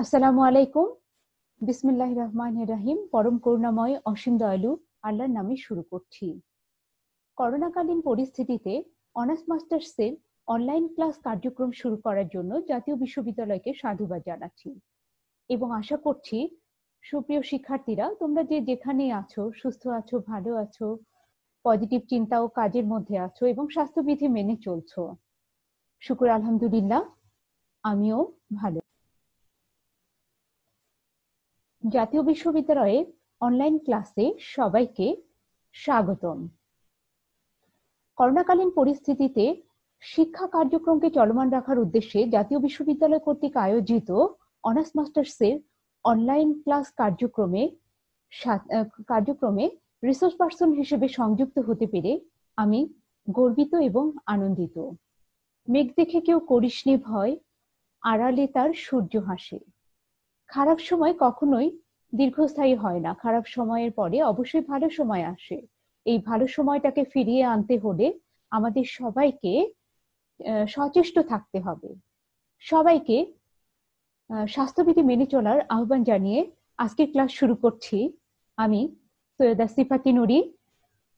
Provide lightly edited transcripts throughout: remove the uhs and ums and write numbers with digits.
আসসালামু আলাইকুম। বিসমিল্লাহির রহমানির রহিম। পরম করুণাময় অসীম দয়ালু আল্লাহর নামে শুরু করছি। করোনাকালীন পরিস্থিতিতে অনার্স মাস্টার্সের অনলাইন ক্লাস কার্যক্রম শুরু করার জন্য জাতীয় বিশ্ববিদ্যালয়কে সাধুবাদ জানাচ্ছি এবং আশা করছি সুপ্রিয় শিক্ষার্থীরা তোমরা যে যেখানে আছো, সুস্থ আছো, ভালো আছো, পজিটিভ চিন্তা ও কাজের মধ্যে আছো এবং স্বাস্থ্যবিধি মেনে চলছো। শুকর আলহামদুলিল্লাহ, আমিও ভালো। জাতীয় বিশ্ববিদ্যালয়ের অনলাইন ক্লাসে সবাইকে স্বাগতম। করোনাকালীন পরিস্থিতিতে শিক্ষা কার্যক্রমকে চলমান রাখার উদ্দেশ্যে জাতীয় বিশ্ববিদ্যালয় কর্তৃক আয়োজিত অনার্স মাস্টার্সের অনলাইন ক্লাস কার্যক্রমে রিসোর্স পার্সন হিসেবে সংযুক্ত হতে পেরে আমি গর্বিত এবং আনন্দিত। মেঘ দেখে কেউ করিসনি ভয়, আড়ালে তার সূর্য হাসে। খারাপ সময় কখনোই দীর্ঘস্থায়ী হয় না, খারাপ সময়ের পরে অবশ্যই ভালো সময় আসে। এই ভালো সময়টাকে ফিরিয়ে আনতে হলে আমাদের সবাইকে সচেষ্ট থাকতে হবে। সবাইকে স্বাস্থ্যবিধি মেনে চলার আহ্বান জানিয়ে আজকের ক্লাস শুরু করছি। আমি সৈয়দা সিফাতি নুরি,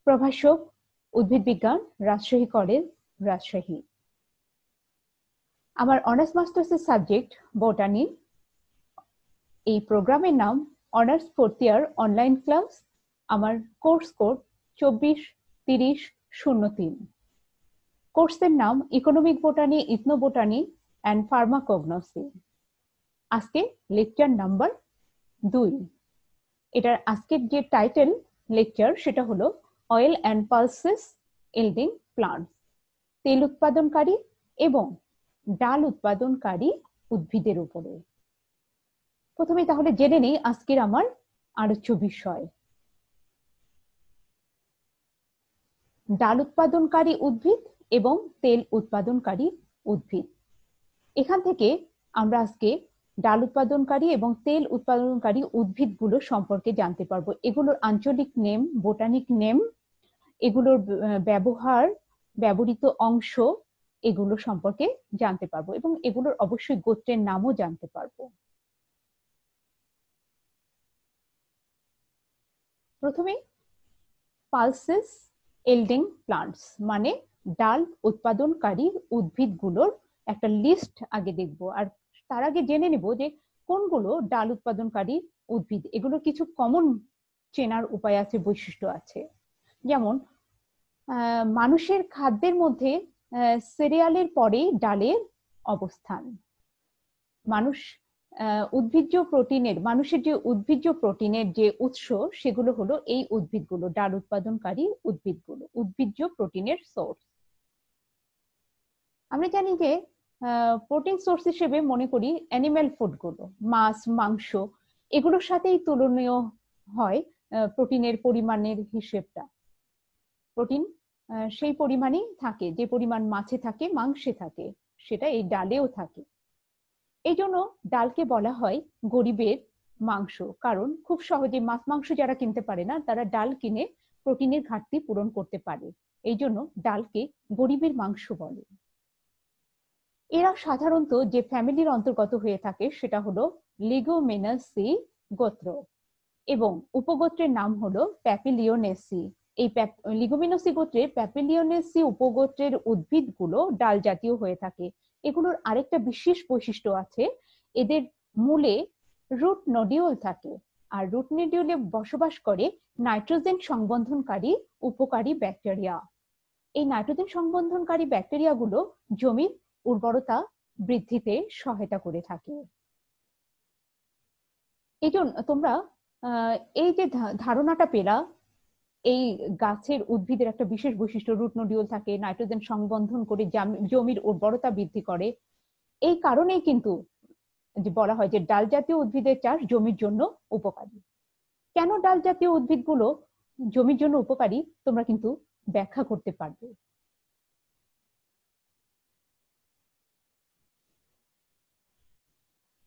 প্রভাষক, উদ্ভিদ বিজ্ঞান, রাজশাহী কলেজ, রাজশাহী। আমার অনার্স মাস্টার্সের সাবজেক্ট বোটানি। এই প্রোগ্রামের নাম honours fourth year online class. আমার কোর্স কোড 243003। কোর্সের নাম economic botany, ethno botany and pharmacognosy. আজকে লেকচার নাম্বার 2। এটার আজকের যে টাইটেল লেকচার সেটা হলো oil and pulses yielding plants, তেল উৎপাদনকারী এবং ডাল উৎপাদনকারী উদ্ভিদের উপরে। প্রথমে তাহলে জেনে নেই আজকের আমার আলোচ্য বিষয়। ডাল উৎপাদনকারী উদ্ভিদ এবং তেল উৎপাদনকারী উদ্ভিদ। এখান থেকে আমরা আজকে ডাল উৎপাদনকারী এবং তেল উৎপাদনকারী উদ্ভিদগুলো সম্পর্কে জানতে পারবো। এগুলোর আঞ্চলিক নেম, বোটানিক নেম, এগুলোর ব্যবহার, ব্যবহৃত অংশ, এগুলো সম্পর্কে জানতে পারবো এবং এগুলোর অবশ্যই গোত্রের নামও জানতে পারবো। প্রথমে পালসেস ইল্ডিং প্লান্টস মানে ডাল উৎপাদনকারী উদ্ভিদগুলোর একটা লিস্ট আগে দেখব, আর তার আগে জেনে নেব যে কোনগুলো ডাল উৎপাদনকারী উদ্ভিদ। এগুলো কিছু কমন চেনার উপায় আছে, বৈশিষ্ট্য আছে। যেমন মানুষের খাদ্যের মধ্যে সিরিয়ালের পরেই ডালের অবস্থান। মানুষের যে উদ্ভিজ্জ প্রোটিনের যে উৎস সেগুলো হলো এই উদ্ভিদগুলো, ডাল উৎপাদনকারী উদ্ভিদগুলো, উদ্ভিজ্জ প্রোটিনের সোর্স। আমরা জানি যে প্রোটিন সোর্স হিসেবে মনে করি অ্যানিম্যাল ফুডগুলো, মাছ, মাংস, এগুলোর সাথেই তুলনীয় হয় প্রোটিনের পরিমাণের হিসেবটা। প্রোটিন সেই পরিমাণই থাকে, যে পরিমাণ মাছে থাকে, মাংসে থাকে, সেটা এই ডালেও থাকে। এই জন্য ডালকে বলা হয় গরিবের মাংস, কারণ খুব সহজে মাছ মাংস যারা কিনতে পারে না তারা ডাল কিনে প্রোটিনের ঘাটতি পূরণ করতে পারে। এই জন্য ডালকে গরিবের মাংস বলে। এরা সাধারণত যে ফ্যামিলির অন্তর্গত হয়ে থাকে সেটা হলো লিগুমিনাসি গোত্র এবং উপগোত্রের নাম হলো প্যাপিলিওনেসি। এই লিগুমিনাসি গোত্রের প্যাপিলিওনেসি উপগোত্রের উদ্ভিদগুলো ডাল জাতীয় হয়ে থাকে। এগুলোর আরেকটা বিশেষ বৈশিষ্ট্য আছে, এদের মূলে রুট নডিউল থাকে, আর রুট নডিউলে বসবাস করে নাইট্রোজেন সংবন্ধনকারী উপকারী ব্যাকটেরিয়া। এই নাইট্রোজেন সংবন্ধনকারী ব্যাকটেরিয়াগুলো জমির উর্বরতা বৃদ্ধিতে সহায়তা করে থাকে। এই জন্য তোমরা এই যে ধারণাটা পেলা, এই গাছের উদ্ভিদের একটা বিশেষ বৈশিষ্ট্য, রুট নডিউল থাকে, নাইট্রোজেন সংবন্ধন করে জমির উর্বরতা বৃদ্ধি করে। এই কারণেই কিন্তু বলা হয় যে ডাল জাতীয় উদ্ভিদের চাষ জমির জন্য উপকারী। কেন ডাল জাতীয় উদ্ভিদগুলো জমির জন্য উপকারী তোমরা কিন্তু ব্যাখ্যা করতে পারবে।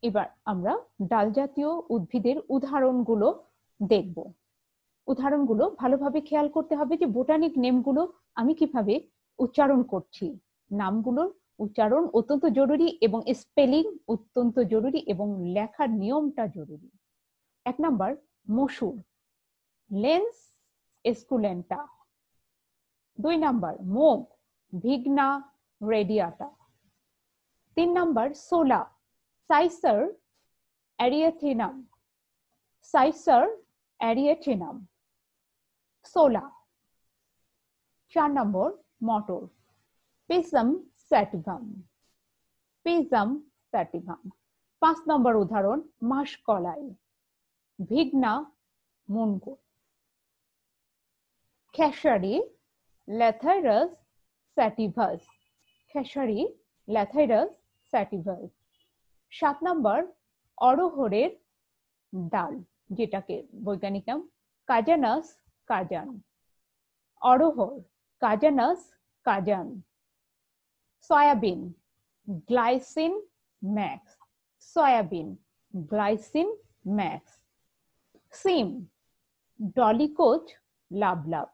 এবার আমরা ডাল জাতীয় উদ্ভিদের উদাহরণগুলো দেখব। উদাহরণগুলো ভালোভাবে খেয়াল করতে হবে যে বোটানিক নেমগুলো আমি কিভাবে উচ্চারণ করছি, নামগুলোর উচ্চারণ অত্যন্ত জরুরি এবং স্পেলিং অত্যন্ত জরুরি এবং লেখার নিয়মটা জরুরি। 1 নাম্বার মসুর, লেন্স এস্কুলেন্টা। 2 নাম্বার মুগ, ভিগনা রেডিয়াটা। 3 নাম্বার সোলা, সাইসার অ্যারিয়েথিনাম, সাইসার অ্যারিয়েথিনাম, সোলা। 4 নম্বর মটর, পিসাম স্যাটিভাম, পিসাম স্যাটিভাম। 5 নম্বর উদাহরণ মাসকলাই, ভিগনা মুনগো। খেসারি, ল্যাথাইরাস স্যাটিভাস, খেসারি ল্যাথাইরাস স্যাটিভাস। 7 নম্বর অড়হরের ডাল, যেটাকে বৈজ্ঞানিক নাম কাজানাস কাজান, অড়হর কাজানাস Kazan. Soybean, glycine max, soybean glycine max. সিম, ডলিকোচ লাভলাভ,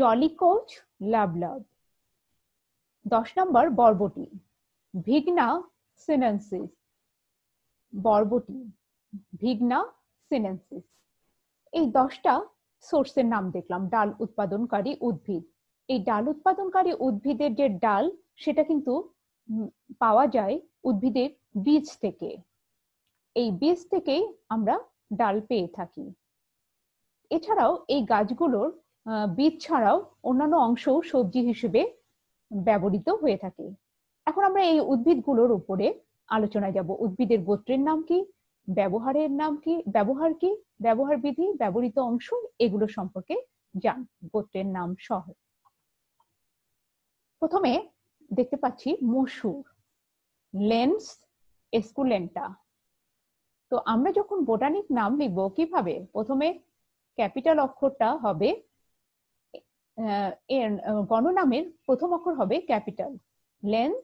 ডলিকোচ লাভলাভ। 10 নম্বর বরবটি, ভিগনা সিনেনসিস, বরবটি ভিগনা সিনেনসিস। এই 10টা সোর্সের নাম দেখলাম ডাল উৎপাদনকারী উদ্ভিদ। এই ডাল উৎপাদনকারী উদ্ভিদের যে ডাল সেটা কিন্তু পাওয়া যায় উদ্ভিদের বীজ থেকে। এই বীজ থেকেই আমরা ডাল পেয়ে থাকি। এছাড়াও এই গাছগুলোর বীজ ছাড়াও অন্যান্য অংশও সবজি হিসেবে ব্যবহৃত হয়ে থাকে। এখন আমরা এই উদ্ভিদগুলোর উপরে আলোচনায় যাব। উদ্ভিদের গোত্রের নাম কি, ব্যবহারের নাম কি, ব্যবহার কি, ব্যবহার বিধি, ব্যবহৃত অংশ, এগুলো সম্পর্কে জান গোত্রের নাম সহ। প্রথমে দেখতে পাচ্ছি মসুর, লেন্স এস্কুলেন্টা। তো আমরা যখন বোটানিক নাম লিখবো কিভাবে, প্রথমে ক্যাপিটাল অক্ষরটা হবে, গণনামের প্রথম অক্ষর হবে ক্যাপিটাল। লেন্স,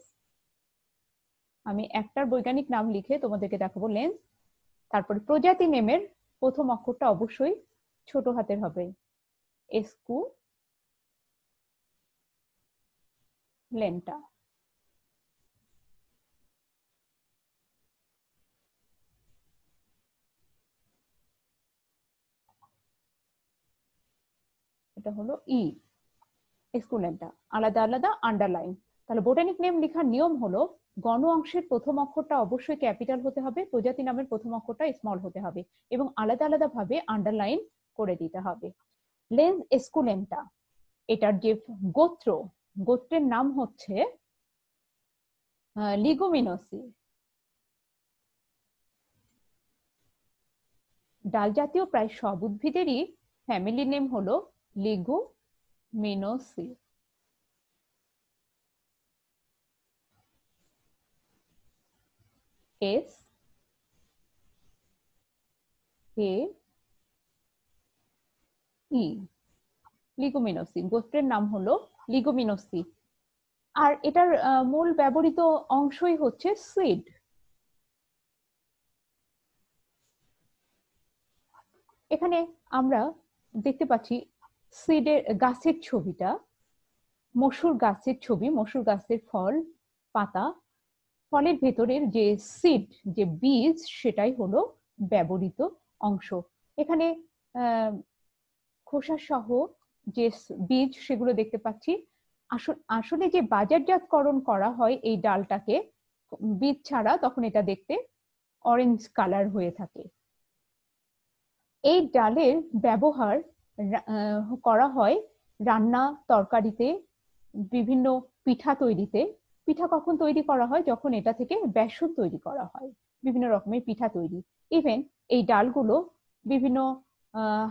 আমি একটার বৈজ্ঞানিক নাম লিখে তোমাদেরকে দেখাবো, লেন্স। তারপরে প্রজাতি নেমের প্রথম অক্ষরটা অবশ্যই ছোট হাতের হবে, এসকু লেন্টা। এটা হলো ই, এস্কুলেন্টা। আলাদা আলাদা আন্ডারলাইন। তাহলে বোটানিক নেম লেখার নিয়ম হলো গণ অংশের প্রথম অক্ষরটা অবশ্যই ক্যাপিটাল হতে হবে, প্রজাতি নামের প্রথম অক্ষরটা স্মল হতে হবে এবং আলাদা আলাদা ভাবে আন্ডারলাইন করে দিতে হবে। লেন্স এস্কুলেন্টা, এটার যে গোত্র, গোত্রের নাম হচ্ছে লিগুমিনোসি। ডাল জাতীয় প্রায় সব উদ্ভিদেরই ফ্যামিলি নেম হলো লিগুমিনোসি। এস এ ই, লিগুমিনোসি, গোত্রের নাম হলো লিগুমিনোসি। আর এটার মূল ব্যবহৃত অংশই হচ্ছে সিড। এখানে আমরা দেখতে পাচ্ছি সিডের গাছের ছবিটা, মসুর গাছের ছবি, মসুর গাছের ফল, পাতা, ফলের ভেতরের যে সিড, যে বীজ, সেটাই হলো ব্যবহৃত অংশ। এখানে খোসা সহ যে বীজ সেগুলো দেখতে পাচ্ছি। আসলে যে বাজারজাতকরণ করা হয় এই ডালটাকে বীজ ছাড়া, তখন এটা দেখতে অরেঞ্জ কালার হয়ে থাকে। এই ডালের ব্যবহার করা হয় রান্না, তরকারিতে, বিভিন্ন পিঠা তৈরিতে। পিঠা কখন তৈরি করা হয়, যখন এটা থেকে বেসন তৈরি করা হয়, বিভিন্ন রকমের পিঠা তৈরি। ইভেন এই ডালগুলো বিভিন্ন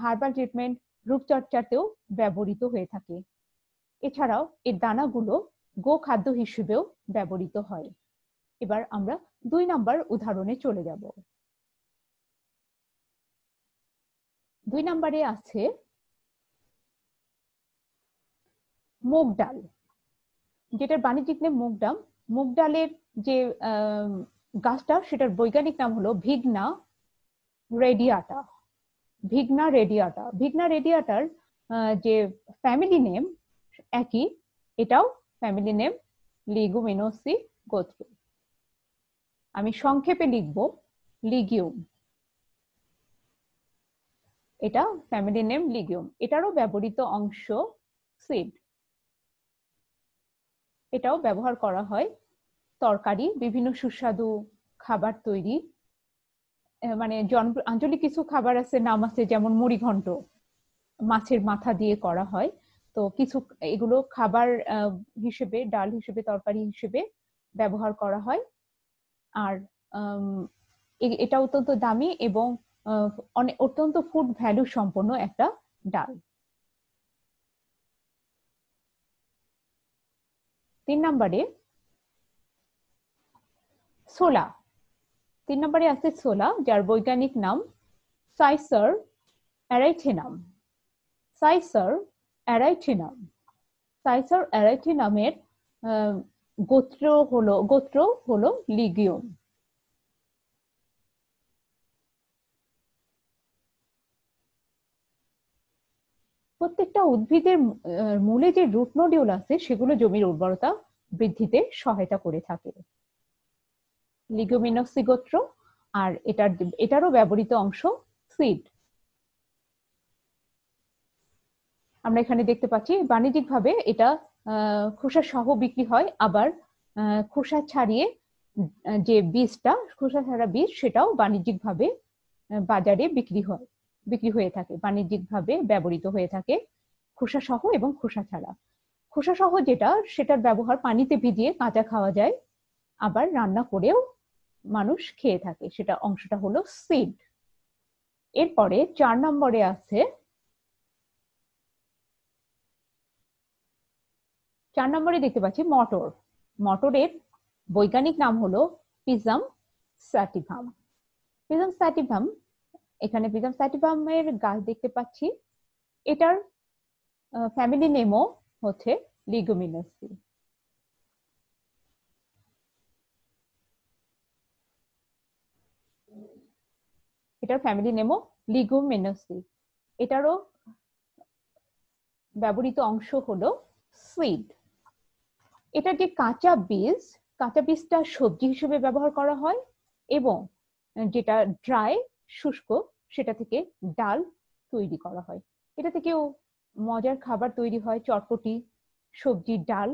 হার্বাল ট্রিটমেন্ট, রূপচর্চাতেও ব্যবহৃত হয়ে থাকে। এছাড়াও এর দানাগুলো গো খাদ্য হিসেবেও ব্যবহৃত হয়। এবার আমরা 2 নম্বর উদাহরণে চলে যাব। 2 নম্বরে আছে মুগ ডাল, যেটার বাণিজ্যিক নাম মুগ ডাল। মুগ ডালের যে গাছটা, সেটার বৈজ্ঞানিক নাম হলো ভিগনা রেডিয়াটা, ভিগনা রেডিয়াটা। ভিগনা রেডিয়াটার যে ফ্যামিলি নেম একই, এটাও ফ্যামিলি নেম লিগুমিনোসি গোত্র। আমি সংক্ষেপে লিখব লিগিউম। এটা ফ্যামিলি নেম লিগিউম। এটারও ব্যবহৃত অংশ সিড। এটাও ব্যবহার করা হয় তরকারি, বিভিন্ন সুস্বাদু খাবার তৈরি, মানে আঞ্চলিক কিছু খাবার আছে, নাম আছে, যেমন মুড়িঘণ্ট মাছের মাথা দিয়ে করা হয়। তো কিছু এগুলো খাবার হিসেবে, ডাল হিসেবে, তরকারি হিসেবে ব্যবহার করা হয়। আর এটা অত্যন্ত দামি এবং অত্যন্ত ফুড ভ্যালু সম্পন্ন একটা ডাল। 3 নম্বরে ছোলা। 3 নম্বরে আছে ছোলা, যার বৈজ্ঞানিক নাম সাইসার অ্যারাইথিনাম। সাইসার অ্যারাইথিনাম। সাইসার অ্যারাইথিনামের গোত্র হলো লিগিউম। প্রত্যেকটা উদ্ভিদের মূলে যে রুট নোডিউল আছে সেগুলো জমির উর্বরতা বৃদ্ধিতে সহায়তা করে থাকে। লিগুমিনোসি গোত্র। আর এটারও ব্যবহৃত অংশ সিড। আমরা এখানে দেখতে পাচ্ছি বাণিজ্যিকভাবে এটা খোসা সহ বিক্রি হয়, আবার খোসা ছাড়িয়ে যে বীজটা, খোসা ছাড়া বীজ, সেটাও বাণিজ্যিকভাবে বাজারে বিক্রি হয়ে থাকে, বাণিজ্যিকভাবে ব্যবহৃত হয়ে থাকে খোসা সহ এবং খোসা ছাড়া। খোসা সহ যেটা, সেটার ব্যবহার পানিতে ভিজিয়ে কাঁচা খাওয়া যায়, আবার রান্না করেও মানুষ খেয়ে থাকে, সেটা অংশটা হলো সিড। এরপরে 4 নম্বরে আছে 4 নম্বরে দেখতে পাচ্ছি মটর। মটরের বৈজ্ঞানিক নাম হলো পিজম স্যাটিভাম। পিজম স্যাটিভাম, এখানে পিজম স্যাটিভামের গাছ দেখতে পাচ্ছি। এটার ফ্যামিলি নেমও হচ্ছে লিগুমিনোসি। এটার ফ্যামিলি নেমও লিগুমিনোসি। এটারও ব্যবহৃত অংশ হলো সিড। এটা যে কাঁচা বীজটা সবজি হিসেবে ব্যবহার করা হয়, এবং যেটা ড্রাই, শুষ্ক, সেটা থেকে ডাল তৈরি করা হয়। এটা থেকেও মজার খাবার তৈরি হয়, চটপটি, সবজি, ডাল,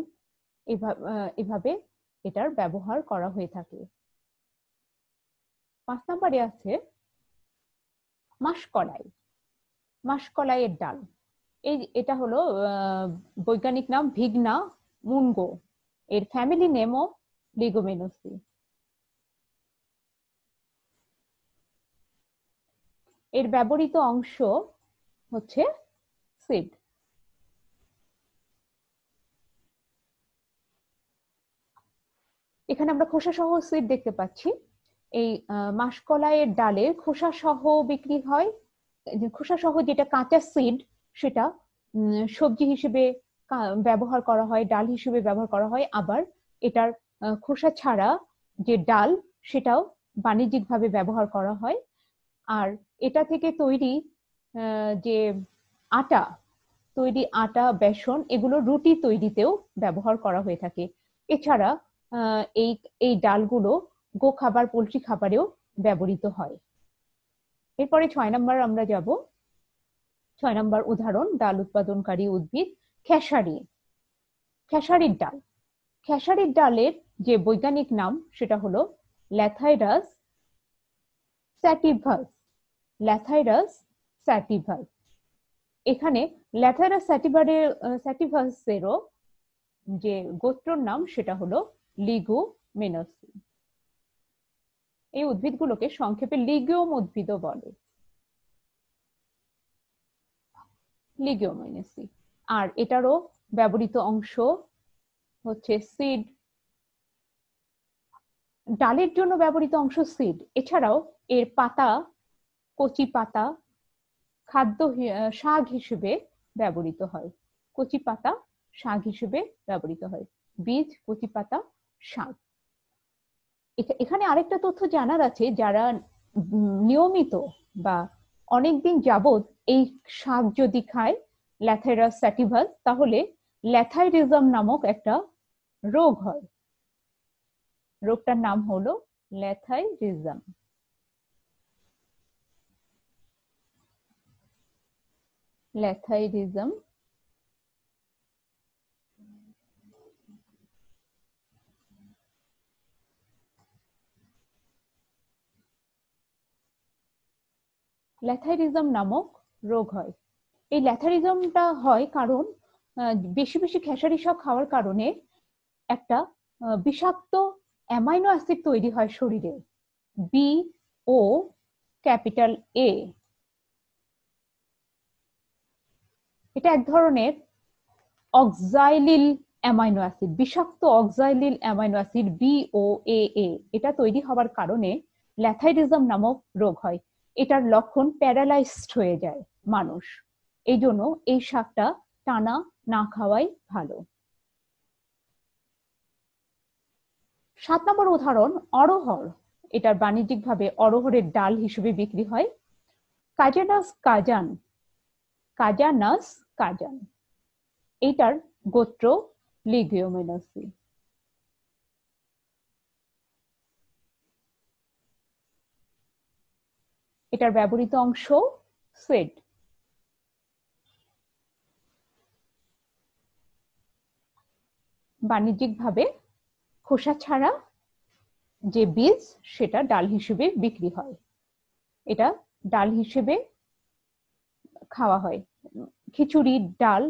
এভাবে এটার ব্যবহার করা হয়ে থাকে। 5 নম্বরে আছে মাসকলাই। মাসকলাইয়ের ডাল। এটা হলো বৈজ্ঞানিক নাম ভিগনা মুনগো। এর ফ্যামিলি নেমও লিগুমিনোসি। এর ব্যবহৃত অংশ হচ্ছে সিড। এখানে আমরা খোসা সহ সিড দেখতে পাচ্ছি। এই মাসকলাইয়ের ডালের খোসা সহ বিক্রি হয়। খোসা সহ যেটা কাঁচা সিড, সেটা সবজি হিসেবে ব্যবহার করা হয়, ডাল হিসেবে ব্যবহার করা হয়, আবার এটার খোসা ছাড়া যে ডাল, সেটাও বাণিজ্যিকভাবে ব্যবহার করা হয়। আর এটা থেকে তৈরি যে আটা, বেসন, এগুলো রুটি তৈরিতেও ব্যবহার করা হয়ে থাকে। এছাড়া এই ডালগুলো গো খাবার, পোল্ট্রি খাবারেও ব্যবহৃত হয়। এরপরে 6 নম্বর আমরা যাব। 6 নম্বর উদাহরণ, ডাল উৎপাদনকারী উদ্ভিদ খেসারি। খেসারির ডাল। খেসারির ডালের যে বৈজ্ঞানিক নাম, সেটা হলো ল্যাথাইরাস স্যাটিভাস। ল্যাথাইরাস স্যাটিভাস। এখানে ল্যাথাইরাস স্যাটিভাসেরও যে গোত্রর নাম, সেটা হলো লিগুমিনোসি। এই উদ্ভিদগুলোকে সংক্ষেপে লিগিউম উদ্ভিদও বলে। লিগুমিনোসি। আর এটারও ব্যবহৃত অংশ হচ্ছে সিড। ডালের জন্য ব্যবহৃত অংশ সিড। এছাড়াও এর পাতা, কচি পাতা শাক হিসেবে ব্যবহৃত হয়। কচি পাতা শাক হিসেবে ব্যবহৃত হয়। বীজ, কচি পাতা, শাক। এখানে আরেকটা তথ্য জানার আছে, যারা নিয়মিত বা অনেকদিন যাবত এই শাক যদি খায়, ল্যাথাইরাস স্যাটিভাস, তাহলে ল্যাথাইরিজম নামক একটা রোগ হয়। রোগটার নাম হলো ল্যাথাইরিজম। ল্যাথাইরিজম ল্যাথাইরিজম নামক রোগ হয়। এই ল্যাথারিজমটা হয় কারণ বেশি বেশি খেসারি শাক খাওয়ার কারণে একটা বিষাক্ত অ্যামাইনো অ্যাসিড তৈরি হয় শরীরে, বি ও ক্যাপিটাল এ। এটা এক ধরনের অক্সাইলিল অ্যামাইনো অ্যাসিড, বিষাক্ত অক্সাইলিল অ্যামাইনো অ্যাসিড BOAA। এটা তৈরি হওয়ার কারণে ল্যাথাইরিজম নামক রোগ হয়। এটার লক্ষণ প্যারালাইজড হয়ে যায় মানুষ। এই জন্য এই শাকটা টানা না খাওয়াই ভালো। 7 নম্বর উদাহরণ অড়হর। এটার বাণিজ্যিকভাবে অড়হরের ডাল হিসেবে বিক্রি হয়। কাজানাস কাজান, কাজানাস কাজান, এইটার গোত্র লিগিওমেনাসি। এটার ব্যবহৃত অংশ সিড। বাণিজ্যিকভাবে খোসা ছাড়া যে বীজ সেটা ডাল হিসেবে বিক্রি হয়। এটা ডাল হিসেবে খাওয়া হয়, খিচুড়ি, ডাল,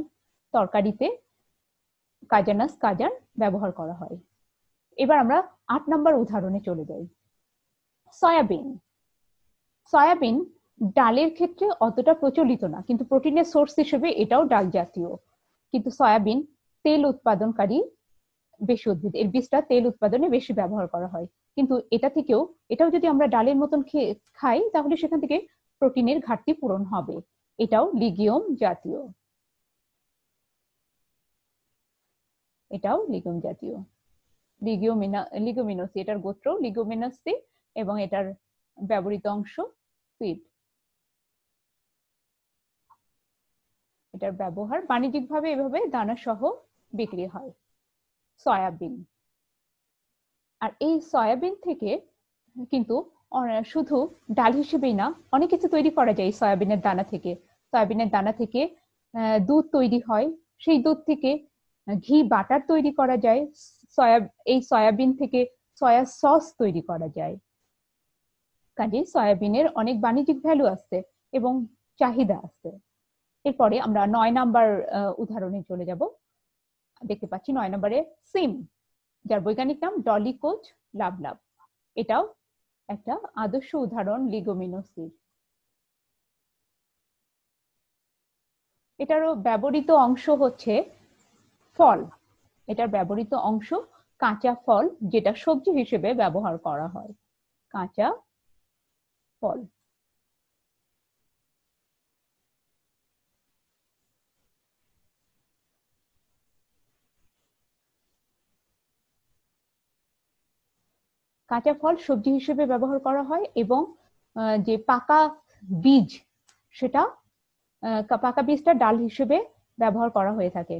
তরকারিতে কাজানাস কাজান ব্যবহার করা হয়। এবার আমরা 8 নম্বর উদাহরণে চলে যাই। সয়াবিন। সয়াবিন ডালের ক্ষেত্রে অতটা প্রচলিত না, কিন্তু প্রোটিনের সোর্স হিসেবে এটাও ডাল জাতীয়। কিন্তু সয়াবিন তেল উৎপাদনকারী বেশি উদ্ভিদ, এর বীজটা তেল উৎপাদনে বেশি ব্যবহার করা হয়। কিন্তু এটাও যদি আমরা ডালের মতন খাই তাহলে সেখান থেকে প্রোটিনের ঘাটতি পূরণ হবে। এটাও লিগিয়ম জাতীয়। এটাও লিগিয়ম জাতীয়, লিগোমিনোসি। এটার গোত্র লিগোমিনোসি এবং এটার ব্যবহৃত অংশ সিড। এটার ব্যবহার বাণিজ্যিকভাবে এভাবে দানা সহ বিক্রি হয়। সয়াবিন। আর এই সয়াবিন থেকে কিন্তু শুধু ডাল হিসেবেই না, অনেক কিছু তৈরি করা যায় সয়াবিনের দানা থেকে। সয়াবিনের দানা থেকে দুধ তৈরি হয়, সেই দুধ থেকে ঘি বাটার তৈরি করা যায়। এই সয়াবিন থেকে সয়া সস তৈরি করা যায়। কাজে সয়াবিনের অনেক বাণিজ্যিক ভ্যালু আছে এবং চাহিদা আছে। এরপরে আমরা 9 নাম্বার উদাহরণে চলে যাব। দেখতে পাচ্ছি 9 নম্বরে সিম, যার বৈজ্ঞানিক নাম ডলিকোজ লাভলাভ। এটাও একটা আদর্শ উদাহরণ লিগোমিনোসির। এটারও ব্যবহৃত অংশ হচ্ছে ফল। এটার ব্যবহৃত অংশ কাঁচা ফল, যেটা সবজি হিসেবে ব্যবহার করা হয়। কাঁচা ফল। কাঁচা ফল সবজি হিসেবে ব্যবহার করা হয় এবং যে পাকা বীজ, সেটা পাকা বীজটা ডাল হিসেবে ব্যবহার করা হয়ে থাকে।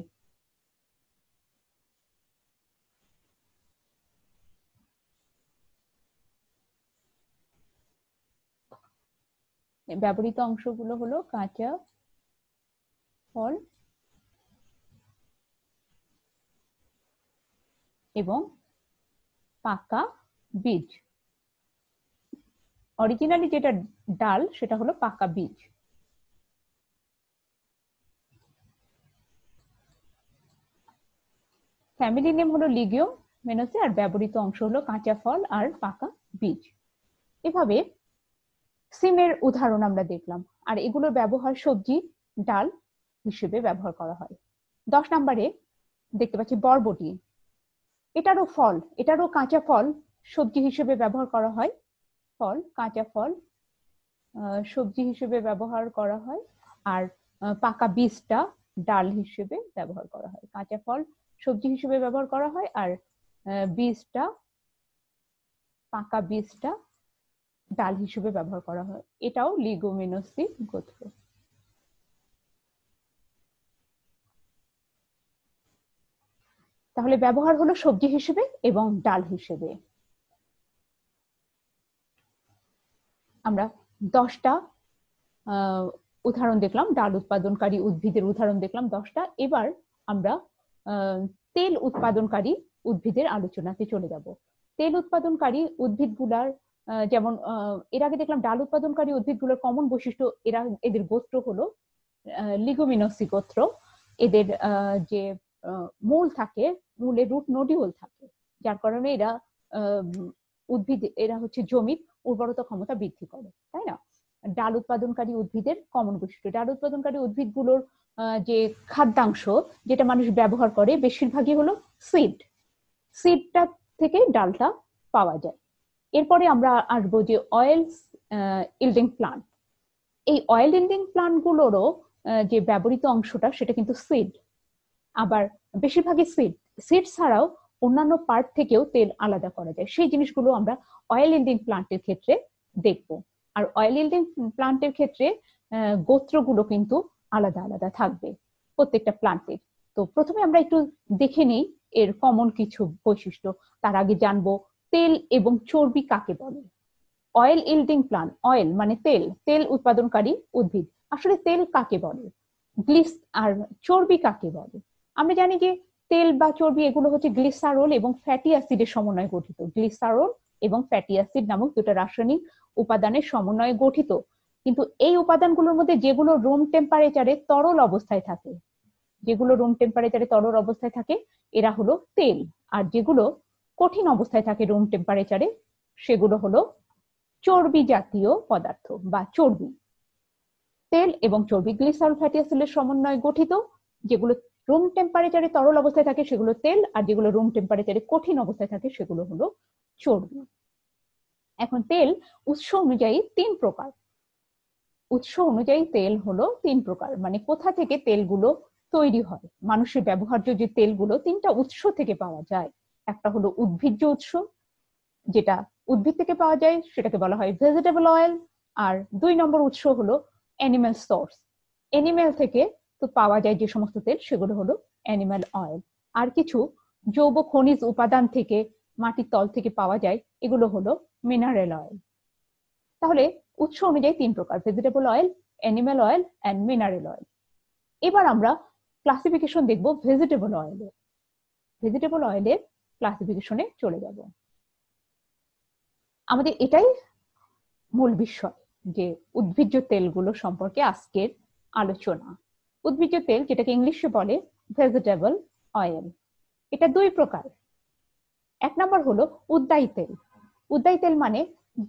ব্যবহৃত অংশগুলো হলো কাঁচা ফল এবং পাকা বীজ। অরিজিনালি যেটা ডাল সেটা হলো পাকা বীজ। ফ্যামিলি নেম হলো লিগিয়ম মেনোসি, আর ব্যবহৃত অংশ হলো কাঁচা ফল আর পাকা বীজ। এভাবে সিমের উদাহরণ আমরা দেখলাম, আর এগুলোর ব্যবহার সবজি, ডাল হিসেবে ব্যবহার করা হয়। 10 নম্বরে দেখতে পাচ্ছি বরবটি। এটারও ফল, এটারও কাঁচা ফল সবজি হিসেবে ব্যবহার করা হয়। ফল, কাঁচা ফল সবজি হিসেবে ব্যবহার করা হয়, আর পাকা বীজটা ডাল হিসেবে ব্যবহার করা হয়। কাঁচা ফল সবজি হিসেবে ব্যবহার করা হয়, আর বীজটা, পাকা বীজটা ডাল হিসেবে ব্যবহার করা হয়। এটাও লিগোমিনোসি গোত্র। তাহলে ব্যবহার হলো সবজি হিসেবে এবং ডাল হিসেবে। আমরা 10টা উদাহরণ দেখলাম, ডাল উৎপাদনকারী উদ্ভিদের উদাহরণ দেখলাম 10টা। এবার আমরা তেল উৎপাদনকারী উদ্ভিদের আলোচনাতে চলে যাব। তেল উৎপাদনকারী উদ্ভিদগুলার যেমন এর আগে দেখলাম ডাল উৎপাদনকারী উদ্ভিদগুলোর কমন বৈশিষ্ট্য, এদের গোত্র হলো লিগুমিনোসি গোত্র। এদের যে মূল থাকে, মূলে রুট নোডিউল থাকে, যার কারণে এরা হচ্ছে জমির উর্বরতা ক্ষমতা বৃদ্ধি করে, তাই না? ডাল উৎপাদনকারী উদ্ভিদের কমন বৈশিষ্ট্য, ডাল উৎপাদনকারী উদ্ভিদগুলোর যে খাদ্যাংশ যেটা মানুষ ব্যবহার করে বেশিরভাগই হলো সিডটা থেকে ডালটা পাওয়া যায়। এরপরে আমরা আসবো যে অয়েল ইল্ডিং প্লান্ট। এই অয়েল ইল্ডিং প্লান্ট গুলোরও যে ব্যবহৃত অংশটা সেটা কিন্তু সিড, আবার বেশিরভাগই সিড ছাড়াও অন্যান্য পার্ট থেকেও তেল আলাদা করা যায়। সেই জিনিসগুলো আমরা অয়েল ইল্ডিং প্লান্টের ক্ষেত্রে দেখব। আর অয়েল ইল্ডিং প্লান্টের ক্ষেত্রে গোত্রগুলো কিন্তু আলাদা আলাদা থাকবে প্রত্যেকটা প্লান্টের। তো প্রথমে আমরা একটু দেখে নিই এর কমন কিছু বৈশিষ্ট্য। তার আগে জানবো তেল এবং চর্বি কাকে বলে। অয়েল ইল্ডিং প্লান্ট, অয়েল মানে তেল উৎপাদনকারী উদ্ভিদ। আসলে তেল কাকে বলে, আর চর্বি কাকে বলে? আমরা জানি যে তেল বা চর্বি এগুলো হচ্ছে গ্লিসারল এবং ফ্যাটি অ্যাসিডের সমন্বয়ে গঠিত। গ্লিসারল এবং ফ্যাটি অ্যাসিড নামক দুটো রাসায়নিক উপাদানের সমন্বয়ে গঠিত। কিন্তু এই উপাদানগুলোর মধ্যে যেগুলো রুম টেম্পারেচারে তরল অবস্থায় থাকে, এরা হলো তেল। আর যেগুলো কঠিন অবস্থায় থাকে রুম টেম্পারেচারে, সেগুলো হলো চর্বি জাতীয় পদার্থ বা চর্বি। তেল এবং চর্বি গ্লিসারল ফ্যাটি অ্যাসিডের সমন্বয়ে গঠিত। যেগুলো রুম টেম্পারেচারে তরল অবস্থায় থাকে সেগুলো তেল, আর যেগুলো রুম টেম্পারেচারে কঠিন অবস্থায় থাকে সেগুলো হলো চর্বি। এখন তেল উৎস অনুযায়ী তিন প্রকার। তেল হলো তিন প্রকার, মানে কোথা থেকে তেলগুলো তৈরি হয়। মানুষের ব্যবহার্য যে তেলগুলো তিনটা উৎস থেকে পাওয়া যায়। একটা হলো উদ্ভিজ্জ উৎস, যেটা উদ্ভিদ থেকে পাওয়া যায়, সেটাকে বলা হয় ভেজিটেবল অয়েল। আর 2 নম্বর উৎস হলো অ্যানিম্যাল সোর্স, অ্যানিম্যাল থেকে তো পাওয়া যায় যে সমস্ত তেল, সেগুলো হলো অ্যানিম্যাল অয়েল। আর কিছু জৈব খনিজ উপাদান থেকে, মাটির তল থেকে পাওয়া যায়, এগুলো হলো মিনারেল অয়েল। তাহলে উৎস অনুযায়ী তিন প্রকার, vegetable oil, animal oil and mineral oil. এবার আমরা ক্লাসিফিকেশন দেখব ভেজিটেবল অয়েলের। ভেজিটেবল অয়েলের ক্লাসিফিকেশনে চলে যাব। আমাদের এটাই মূল বিষয় যে উদ্ভিজ্জ তেলগুলো সম্পর্কে আজকের আলোচনা। উদ্ভিজ্জ তেল, যেটাকে ইংলিশে বলে ভেজিটেবল অয়েল, এটা 2 প্রকার। এক নম্বর হলো উদ্বায়ী তেল। উদ্বায়ী তেল মানে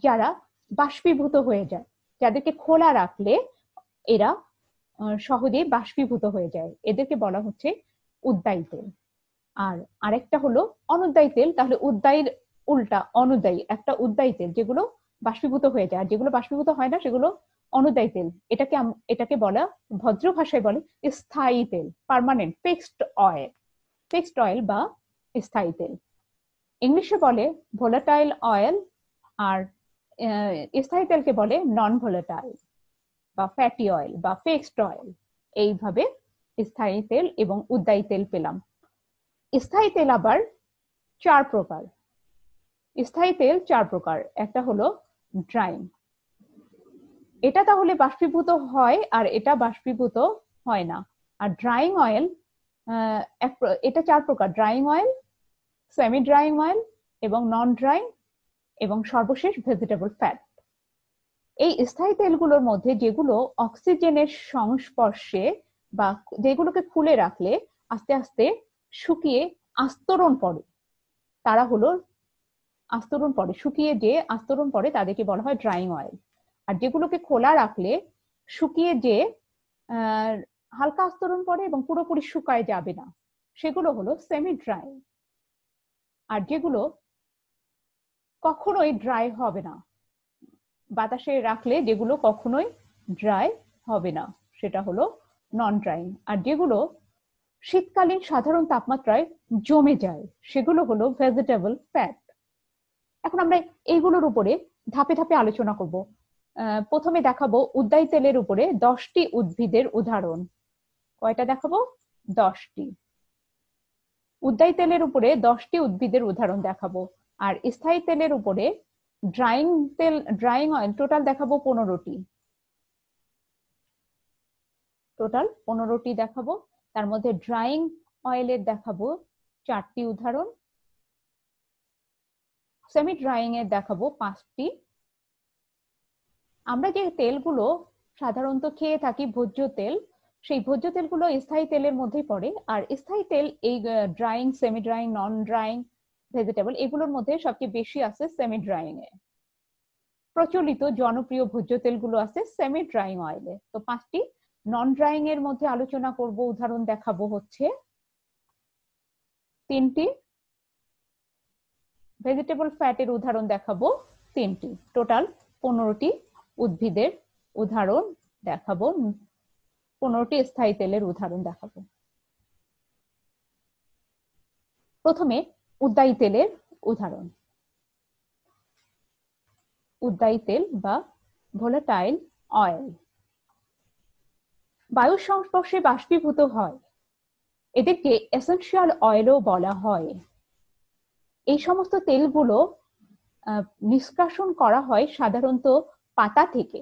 যারা বাষ্পীভূত হয়ে যায়, যাদেরকে খোলা রাখলে এরা সহজে বাষ্পীভূত হয়ে যায়, এদেরকে বলা হচ্ছে উদ্বায়ী তেল। আর আরেকটা হলো অনুদ্বায়ী তেল। তাহলে উদ্বায়ীর উল্টা অনুদ্বায়ী, একটা উদ্বায়ী তেল যেগুলো বাষ্পীভূত হয়ে যায়, আর যেগুলো বাষ্পীভূত হয় না সেগুলো অনুদ্বায়ী তেল। এটাকে বলা ভদ্র ভাষায় বলে স্থায়ী তেল, পার্মানেন্ট ফিক্সড অয়েল বা স্থায়ী তেল। ইংলিশে বলে ভোলাটাইল অয়েল, আর স্থায়ী তেলকে বলে নন ভোলাটাইল বা ফ্যাটি অয়েল বা ফিক্সড অয়েল। এইভাবে স্থায়ী তেল এবং উদ্বায়ী তেল পেলাম। স্থায়ী তেল আবার 4 প্রকার। স্থায়ী তেল 4 প্রকার। একটা হলো ড্রাইং, এটা তাহলে বাষ্পীভূত হয় আর এটা বাষ্পীভূত হয় না। আর ড্রাইং অয়েল, এটা 4 প্রকার, drawing oil, semi drawing oil এবং নন ড্রাইং, এবং সর্বশেষ ভেজিটেবল ফ্যাট। এই স্থায়ী তেলগুলোর মধ্যে যেগুলো অক্সিজেনের সংস্পর্শে বা যেগুলোকে খুলে রাখলে আস্তে আস্তে শুকিয়ে আস্তরণ পড়ে, তারা হলো শুকিয়ে যে আস্তরণ পড়ে তাদেরকে বলা হয় ড্রাইং অয়েল। আর যেগুলোকে খোলা রাখলে শুকিয়ে যে হালকা আস্তরণ পড়ে এবং পুরোপুরি শুকায় যাবে না, সেগুলো হলো সেমি ড্রাই। আর যেগুলো কখনোই ড্রাই হবে না, বাতাসে রাখলে যেগুলো কখনোই ড্রাই হবে না, সেটা হলো নন ড্রাইং। আর যেগুলো শীতকালীন সাধারণ তাপমাত্রায় জমে যায়, সেগুলো হলো ভেজিটেবল ফ্যাট। এখন আমরা এইগুলোর উপরে ধাপে ধাপে আলোচনা করব। প্রথমে দেখাবো উদ্বায়ী তেলের উপরে 10টি উদ্ভিদের উদাহরণ। কয়টা দেখাবো? 10টি। উদ্যায়ী তেলের উপরে 10টি উদ্ভিদের উদাহরণ দেখাবো, আর স্থায়ী তেলের উপরে ড্রাইং অয়েল টোটাল দেখাবো 15টি। টোটাল 15টি দেখাবো। তার মধ্যে ড্রাইং অয়েলের দেখাবো 4টি উদাহরণ, সেমি ড্রাইং এর দেখাবো 5টি। আমরা যে তেলগুলো সাধারণত খেয়ে থাকি ভোজ্য তেল, সেই ভোজ্য তেলগুলো স্থায়ী তেলের মধ্যেই পড়ে। আর স্থায়ী তেল এই ড্রাইং, সেমি ড্রাইং, নন ড্রাইং, ভেজিটেবল এগুলোর মধ্যে সবচেয়ে বেশি আছে সেমি ড্রাইং এ। প্রচলিত জনপ্রিয় ভোজ্য তেলগুলো আছে সেমি ড্রাইং অয়েলে। তো 5টি নন ড্রাইং এর মধ্যে আলোচনা করব, উদাহরণ দেখাবো হচ্ছে 3টি, ভেজিটেবল ফ্যাটের উদাহরণ দেখাবো 3টি। টোটাল 15টি উদ্ভিদের উদাহরণ দেখাবো, 15টি স্থায়ী তেলের উদাহরণ দেখাবো। প্রথমে উদ্যায়ী তেলের উদাহরণ। উদ্যায়ী তেল বা ভোলাটাইল অয়েল বায়ুর সংস্পর্শে বাষ্পীভূত হয়, এদেরকে এসেনশিয়াল অয়েলও বলা হয়। এই সমস্ত তেলগুলো নিষ্কাশন করা হয় সাধারণত পাতা থেকে,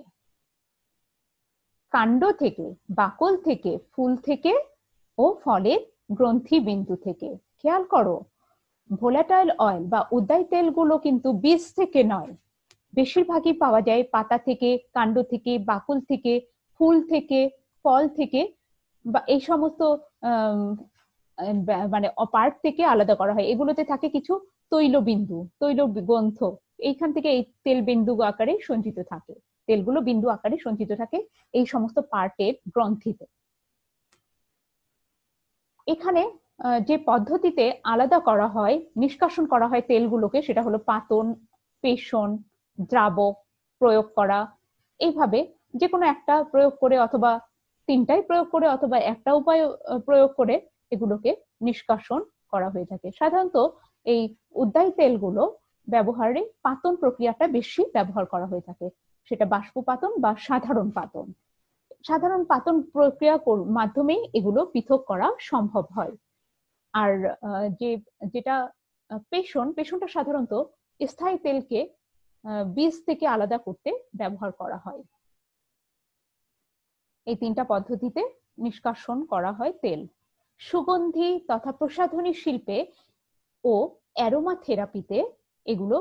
কাণ্ড থেকে, বাকল থেকে, ফুল থেকে ও ফলের গ্রন্থি বিন্দু থেকে। খেয়াল করো, ভোলাটাইল অয়েল বা উদ্যায়ী তেলগুলো কিন্তু বীজ থেকে নয়, বেশিরভাগই পাওয়া যায় পাতা থেকে, কাণ্ড থেকে, বাকল থেকে, ফুল থেকে, ফল থেকে, বা এই সমস্ত মানে পার্ট থেকে আলাদা করা হয়। এগুলোতে থাকে কিছু তৈল বিন্দু, তৈল গ্রন্থ, এইখান থেকে এই তেল বিন্দু আকারে সঞ্চিত থাকে, তেলগুলো বিন্দু আকারে সঞ্চিত থাকে এই সমস্ত পার্টের গ্রন্থিতে। এখানে যে পদ্ধতিতে আলাদা করা হয়, নিষ্কাশন করা হয় তেলগুলোকে, সেটা হলো পাতন, পেষণ, দ্রাবক প্রয়োগ করা। এইভাবে যে কোনো একটা প্রয়োগ করে অথবা তিনটাই প্রয়োগ করে অথবা একটা উপায় প্রয়োগ করে এগুলোকে নিষ্কাশন করা হয়ে থাকে। সাধারণত এই উদ্যায়ী তেলগুলো ব্যবহারে পাতন প্রক্রিয়াটা বেশি ব্যবহার করা হয়ে থাকে, সেটা বাষ্প পাতন বা সাধারণ পাতন। সাধারণ পাতন প্রক্রিয়া মাধ্যমেই এগুলো পৃথক করা সম্ভব হয়। আর যেটা পেষণটা সাধারণত স্থায়ী তেলকে বীজ থেকে আলাদা করতে ব্যবহার করা হয়। এই 3টা পদ্ধতিতে নিষ্কাশন করা হয় তেল। সুগন্ধি তথা প্রসাধনী শিল্পে ও অ্যারোমা থেরাপিতে এগুলো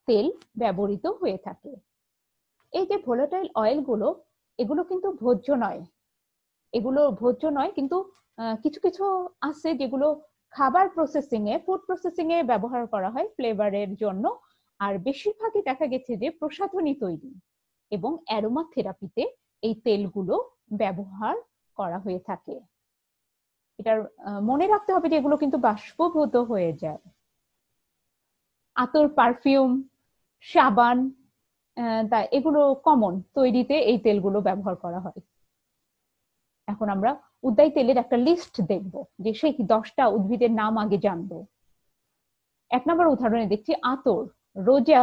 তেল ব্যবহৃত হয়ে থাকে। এই যে ভোলাটাইল অয়েলগুলো, এগুলো কিন্তু ভোজ্য নয়, এগুলো ভোজ্য নয়, কিন্তু কিছু কিছু আছে যেগুলো খাবার প্রসেসিং এ, ফুড প্রসেসিং এ ব্যবহার করা হয় ফ্লেভারের জন্য। আর বেশিরভাগই দেখা গেছে যে প্রসাধনী তৈরি এবং অ্যারোমা থেরাপিতে এই তেলগুলো ব্যবহার করা হয়ে থাকে। এটার মনে রাখতে হবে যে এগুলো কিন্তু বাষ্পীভূত হয়ে যায়। আতর, পারফিউম, সাবান, এগুলো কমন তৈরিতে এই তেলগুলো ব্যবহার করা হয়। এখন আমরা উদ্যায়ী তেলের একটা লিস্ট দেখব, যে সেই 10টা উদ্ভিদের নাম আগে জানবো। 1 নম্বর উদাহরণে দেখছি আতর, রোজা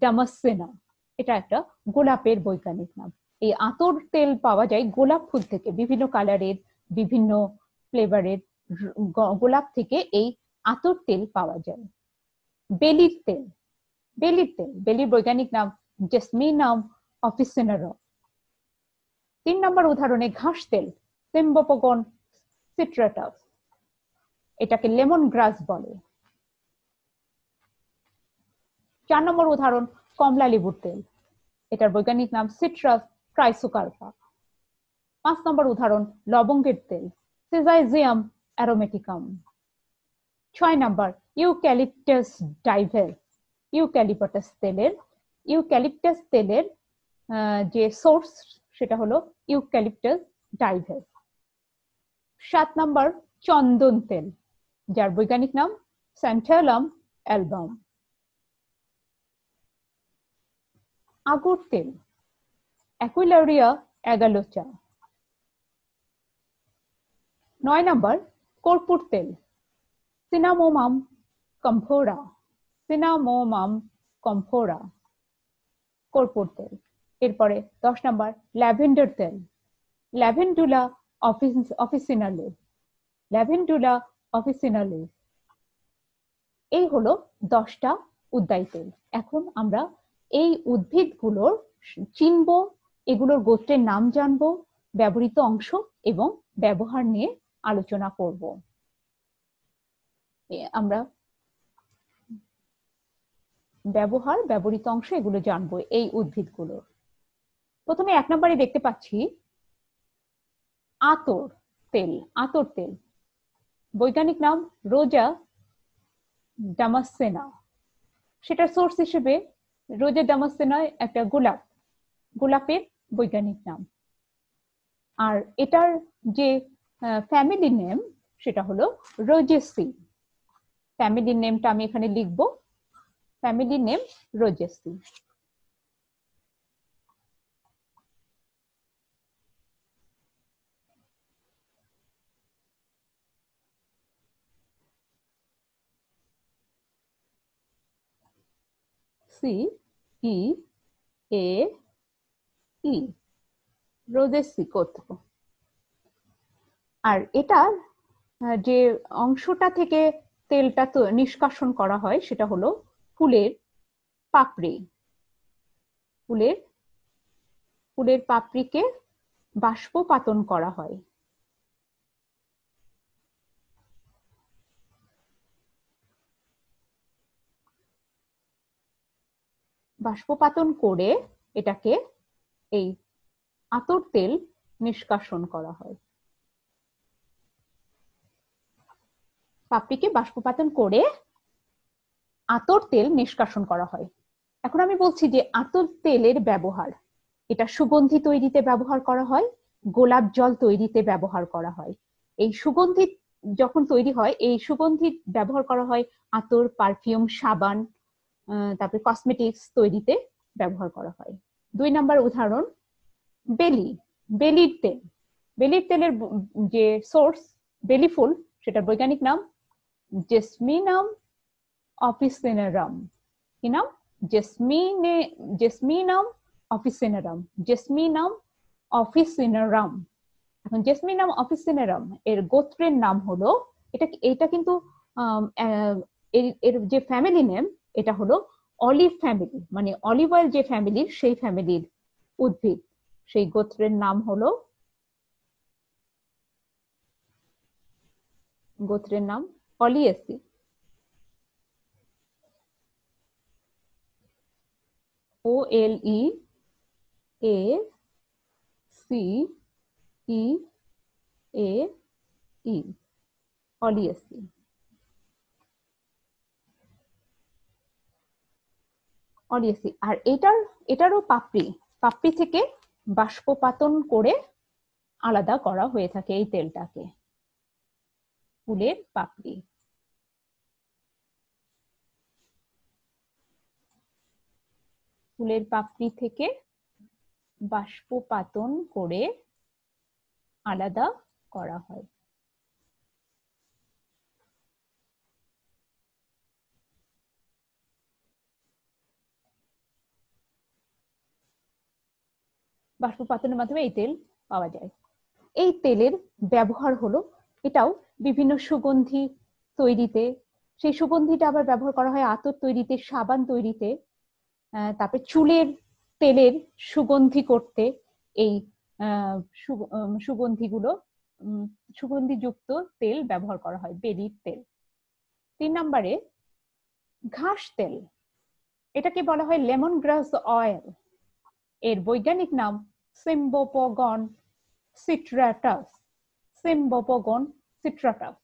ডামাসিনা। এটা একটা গোলাপের বৈজ্ঞানিক নাম। এই আতর তেল পাওয়া যায় গোলাপ ফুল থেকে, বিভিন্ন কালারের, বিভিন্ন ফ্লেভারের গোলাপ থেকে এই আতর তেল পাওয়া যায়। বেলির তেল, বেলির বৈজ্ঞানিক নাম জেসমিনাম অফিসিনারা। 3 নম্বর উদাহরণে ঘাস তেল, সিম্বোপগন সিট্রাটাস, এটাকে লেমন গ্রাস বলে। 4 নম্বর উদাহরণ কমলা লেবুর তেল, এটার বৈজ্ঞানিক নাম সিট্রাস ক্রাইসোকার্পা। 5 নম্বর উদাহরণ লবঙ্গের তেল, সিজাইজিয়াম অ্যারোমেটিকাম। 6 নম্বর ইউক্যালিপটাস ডাইভেল, ইউক্যালিপটাস তেলের যে সোর্স সেটা হলো ইউক্যালিপটাস ডাইভেল। 7 নম্বর চন্দন তেল, যার বৈজ্ঞানিক নাম স্যান্টালাম অ্যালবাম। আগুর তেল, অ্যাকুইলারিয়া অ্যাগালোচা। 9 নম্বর কর্পূর তেল, সিনামোমাম কম্ফোরা, কর্পূর তেল। এরপরে 10 নম্বর ল্যাভেন্ডার তেল, ল্যাভেন্ডুলা অফিসিনালিস। এই হলো 10টা উদ্বায়ী তেল। এখন আমরা এই উদ্ভিদগুলোর চিনব, এগুলোর গোত্রের নাম জানবো, ব্যবহৃত অংশ এবং ব্যবহার নিয়ে আলোচনা করব। আমরা ব্যবহৃত অংশ এগুলো জানবো এই উদ্ভিদগুলোর। প্রথমে 1 নম্বরে দেখতে পাচ্ছি আতর তেল। আতর তেল বৈজ্ঞানিক নাম রোজা ডামাসেনা। সেটার সোর্স হিসেবে রোজা ডামাসেনা একটা গোলাপের বৈজ্ঞানিক নাম। আর এটার যে ফ্যামিলি নেম সেটা হলো রোজেসি। ফ্যামিলি নেমটা আমি এখানে লিখবো, ফ্যামিলি নেম রোজেসি। CEAE, রোজেসি গোত্র। আর এটার যে অংশটা থেকে তেলটা তো নিষ্কাশন করা হয় সেটা হলো ফুলের পাপড়ি। ফুলের পাপড়িকে বাষ্পপাতন করা হয়। বাষ্পপাতন করে এটাকে এই আতর তেল নিষ্কাশন করা হয়। পাপড়িকে বাষ্পপাতন করে আতর তেল নিষ্কাশন করা হয়। এখন আমি বলছি যে আতর তেলের ব্যবহার, এটা সুগন্ধি তৈরিতে ব্যবহার করা হয়, গোলাপ জল তৈরিতে ব্যবহার করা হয়। এই সুগন্ধি যখন তৈরি হয়, এই সুগন্ধি ব্যবহার করা হয় আতর, পারফিউম, সাবান, তারপরে কসমেটিক্স তৈরিতে ব্যবহার করা হয়। 2 নম্বর উদাহরণ বেলির তেল। বেলির তেলের যে সোর্স বেলি ফুল, সেটার বৈজ্ঞানিক নাম জেসমিনাম অফিসিনারাম। কি নাম? জেসমিনাম অফিসিনারাম। জেসমিনাম অফিসিনারাম। এখন জেসমিনাম অফিসিনারাম এর গোত্রের নাম হলো, এটা কিন্তু এর যে ফ্যামিলি নেম এটা হলো অলিভ ফ্যামিলি, মানে অলিভ অয়েল যে ফ্যামিলির সেই ফ্যামিলির উদ্ভিদ। সেই গোত্রের নাম হলো, গোত্রের নাম অলিয়েসি। OLEACE, অলিয়েসি। অলিয়েসি। আর এটারও পাপড়ি থেকে বাষ্পপাতন করে আলাদা করা হয়ে থাকে এই তেলটাকে। ফুলের পাপড়ি, ফুলের পাপড়ি থেকে বাষ্পপাতন করে আলাদা করা হয়। বাষ্পপাতনের মাধ্যমে এই তেল পাওয়া যায়। এই তেলের ব্যবহার হলো, এটাও বিভিন্ন সুগন্ধি তৈরিতে, সেই সুগন্ধিটা আবার ব্যবহার করা হয় আতর তৈরিতে, সাবান তৈরিতে, তারপরে চুলের তেলের সুগন্ধি করতে এই সুগন্ধিগুলো, সুগন্ধিযুক্ত তেল ব্যবহার করা হয়, বেলির তেল। 3 নম্বরে ঘাস তেল। এটাকে বলা হয় লেমন গ্রাস অয়েল। এর বৈজ্ঞানিক নাম সিম্বোপোগন সিট্রাটাস। সিম্বোপোগন সিট্রাটাস,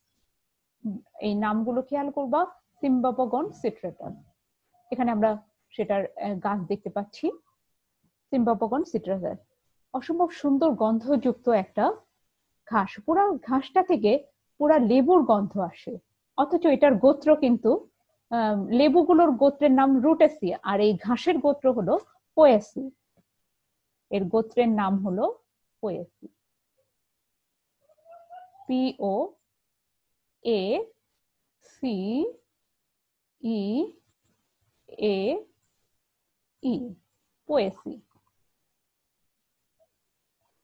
এই নামগুলো খেয়াল করবা, সিম্বোপোগন সিট্রাটাস। এখানে আমরা সেটার গাছ দেখতে পাচ্ছি, সিম্বোপোগন সিট্রাটাস। অসম্ভব সুন্দর গন্ধযুক্ত একটা ঘাস। পুরো ঘাসটা থেকে পুরা লেবুর গন্ধ আসে, অথচ এটার গোত্র কিন্তু লেবুগুলোর গোত্রের নাম রুটেসি, আর এই ঘাসের গোত্র হলো পোয়েসি। এর গোত্রের নাম হলো পোয়েসি। POACEAE, Poaceae.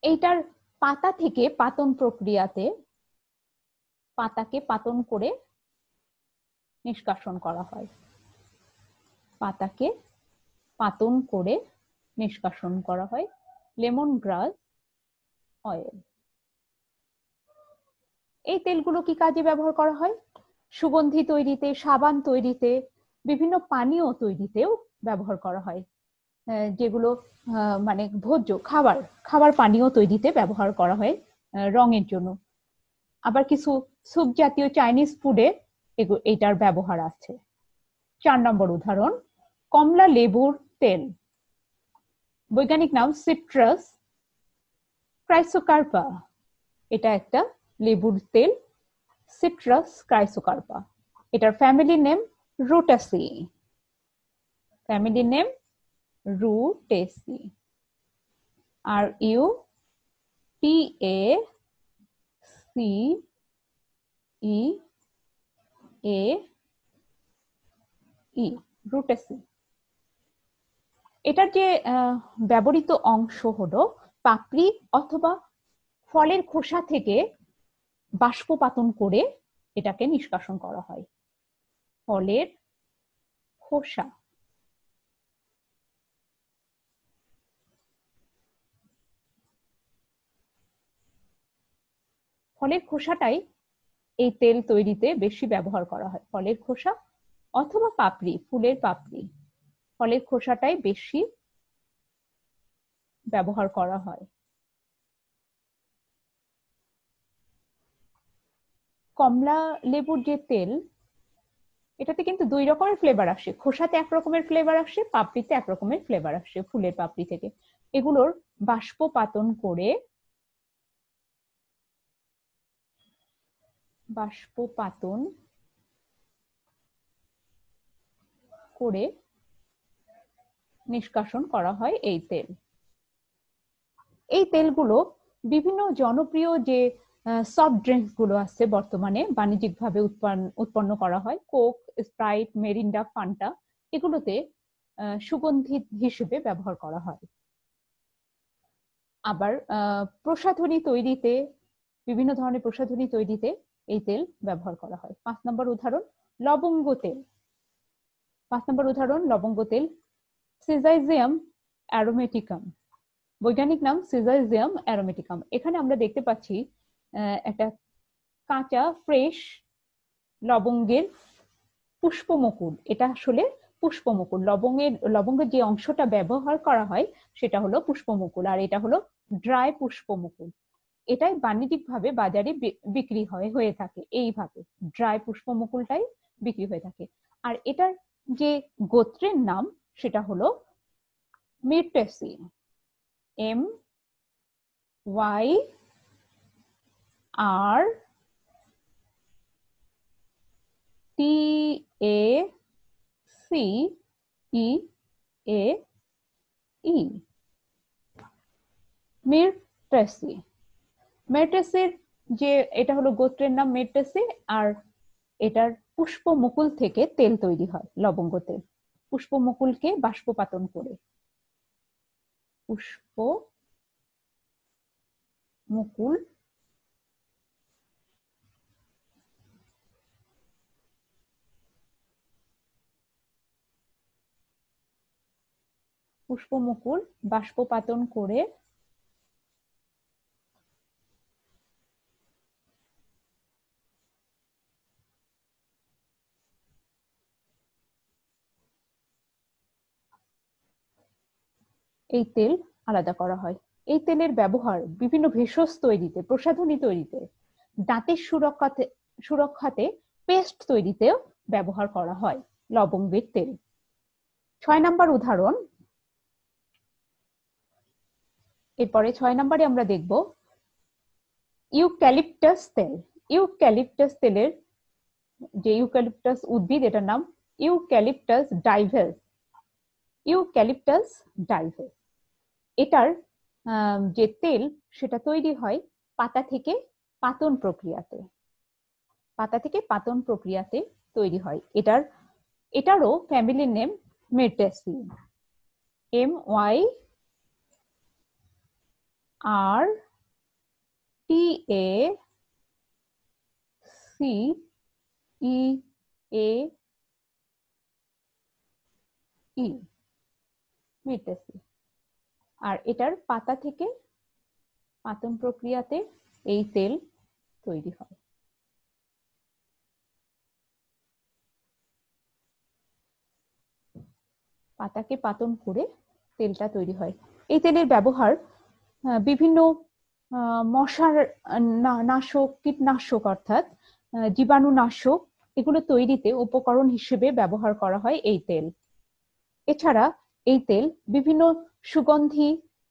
এইটার পাতা থেকে পাতন প্রক্রিয়াতে, পাতাকে পাতন করে নিষ্কাশন করা হয়। পাতাকে পাতন করে নিষ্কাশন করা হয় লেমন গ্রাস অয়েল। এই তেলগুলো কি কাজে ব্যবহার করা হয়? সুগন্ধি তৈরিতে, সাবান তৈরিতে, বিভিন্ন পানীয় তৈরিতেও ব্যবহার করা হয়, যেগুলো মানে ভোজ্য খাবার পানীয় তৈরিতে ব্যবহার করা হয় রঙের জন্য। আবার কিছু স্যুপ জাতীয় চাইনিজ ফুডে এটার ব্যবহার আছে। 4 নম্বর উদাহরণ, কমলা লেবুর তেল। বৈজ্ঞানিক নাম সিট্রাস ক্রাইসোকার্পা। এটা একটা লেবুর তেল, সিট্রাস ক্রাইসোকার্পা। এটার family name Rutaceae. Family name Rutaceae. R U T A C E A E Rutaceae. এটার যে ব্যবহৃত অংশ হলো পাপড়ি অথবা ফলের খোসা থেকে বাষ্পপাতন করে এটাকে নিষ্কাশন করা হয়। ফলের খোসা, ফলের খোসাটাই এই তেল তৈরিতে বেশি ব্যবহার করা হয়। ফলের খোসা অথবা পাপড়ি, ফুলের পাপড়ি, ফলের খোসাটাই বেশি ব্যবহার করা হয়। কমলা লেবুর যে তেল, এটাতে কিন্তু 2 রকমের ফ্লেভার আসে। খোসাতে এক রকমের ফ্লেভার আসে, পাপড়িতে এক রকমের ফ্লেভার আসে ফুলের পাপড়ি থেকে। এগুলোর বাষ্পপাতন করে নিষ্কাশন করা হয় এই তেল। এই তেলগুলো বিভিন্ন জনপ্রিয় যে সফট ড্রিঙ্কস গুলো আছে বর্তমানে বাণিজ্যিকভাবে উৎপন্ন করা হয়, কোক, স্প্রাইট, মেরিন্ডা, ফান্টা, এগুলোতে সুগন্ধি হিসেবে ব্যবহার করা হয়। আবার প্রসাধনী তৈরিতে, বিভিন্ন ধরনের প্রসাধনী তৈরিতে এই তেল ব্যবহার করা হয়। 5 নম্বর উদাহরণ, লবঙ্গ তেল। 5 নম্বর উদাহরণ, লবঙ্গ তেল সিজাইজিয়াম অ্যারোমেটিকাম। বৈজ্ঞানিক নাম সিজাইজিয়াম অ্যারোমেটিকাম। এখানে আমরা দেখতে পাচ্ছি একটা কাঁচা ফ্রেশ লবঙ্গের পুষ্পমুকুল। এটা আসলে পুষ্পমুকুল। লবঙ্গের যে অংশটা ব্যবহার করা হয় সেটা হলো পুষ্পমুকুল, আর এটা হলো ড্রাই পুষ্পমুকুল। এটাই বাণিজ্যিকভাবে বাজারে বিক্রি হয়ে থাকে। এইভাবে ড্রাই পুষ্পমুকুলটাই বিক্রি হয়ে থাকে। আর এটার যে গোত্রের নাম সেটা হলো Myrtaceae. M Y R T A C E A E, Myrtaceae. মেরটেসির যে এটা হলো গোত্রের নাম মেরটেসি, আর এটার পুষ্পমুকুল থেকে তেল তৈরি হয়, লবঙ্গ তেল। পুষ্পমুকুলকে বাষ্পপাতন করে, পুষ্পমুকুল বাষ্পপাতন করে এই তেল আলাদা করা হয়। এই তেলের ব্যবহার বিভিন্ন ভেষজ তৈরিতে, প্রসাধনী তৈরিতে, দাঁতের সুরক্ষাতে, পেস্ট তৈরিতেও ব্যবহার করা হয় লবঙ্গের তেল। 6 নম্বর উদাহরণ, এরপরে 6 নম্বরে আমরা দেখব ইউক্যালিপটাস তেল। ইউক্যালিপটাস তেলের যে ইউক্যালিপটাস উদ্ভিদ, এটার নাম ইউক্যালিপটাস ডাইভেলস। ইউক্যালিপটাস ডাইভেলস, এটার যে তেল সেটা তৈরি হয় পাতা থেকে পাতন প্রক্রিয়াতে তৈরি হয়। এটারও ফ্যামিলির name Myrtaceae. M Y R T A C E A E, Myrtaceae. আর এটার পাতা থেকে পাতন প্রক্রিয়াতে এই তেল তৈরি হয়। পাতাকে পাতন করে তেলটা তৈরি হয়। এই তেলের ব্যবহার বিভিন্ন মশার নাশক, কীটনাশক অর্থাৎ জীবাণুনাশক এগুলো তৈরিতে উপকরণ হিসেবে ব্যবহার করা হয় এই তেল। এছাড়া এই তেল বিভিন্ন সুগন্ধি,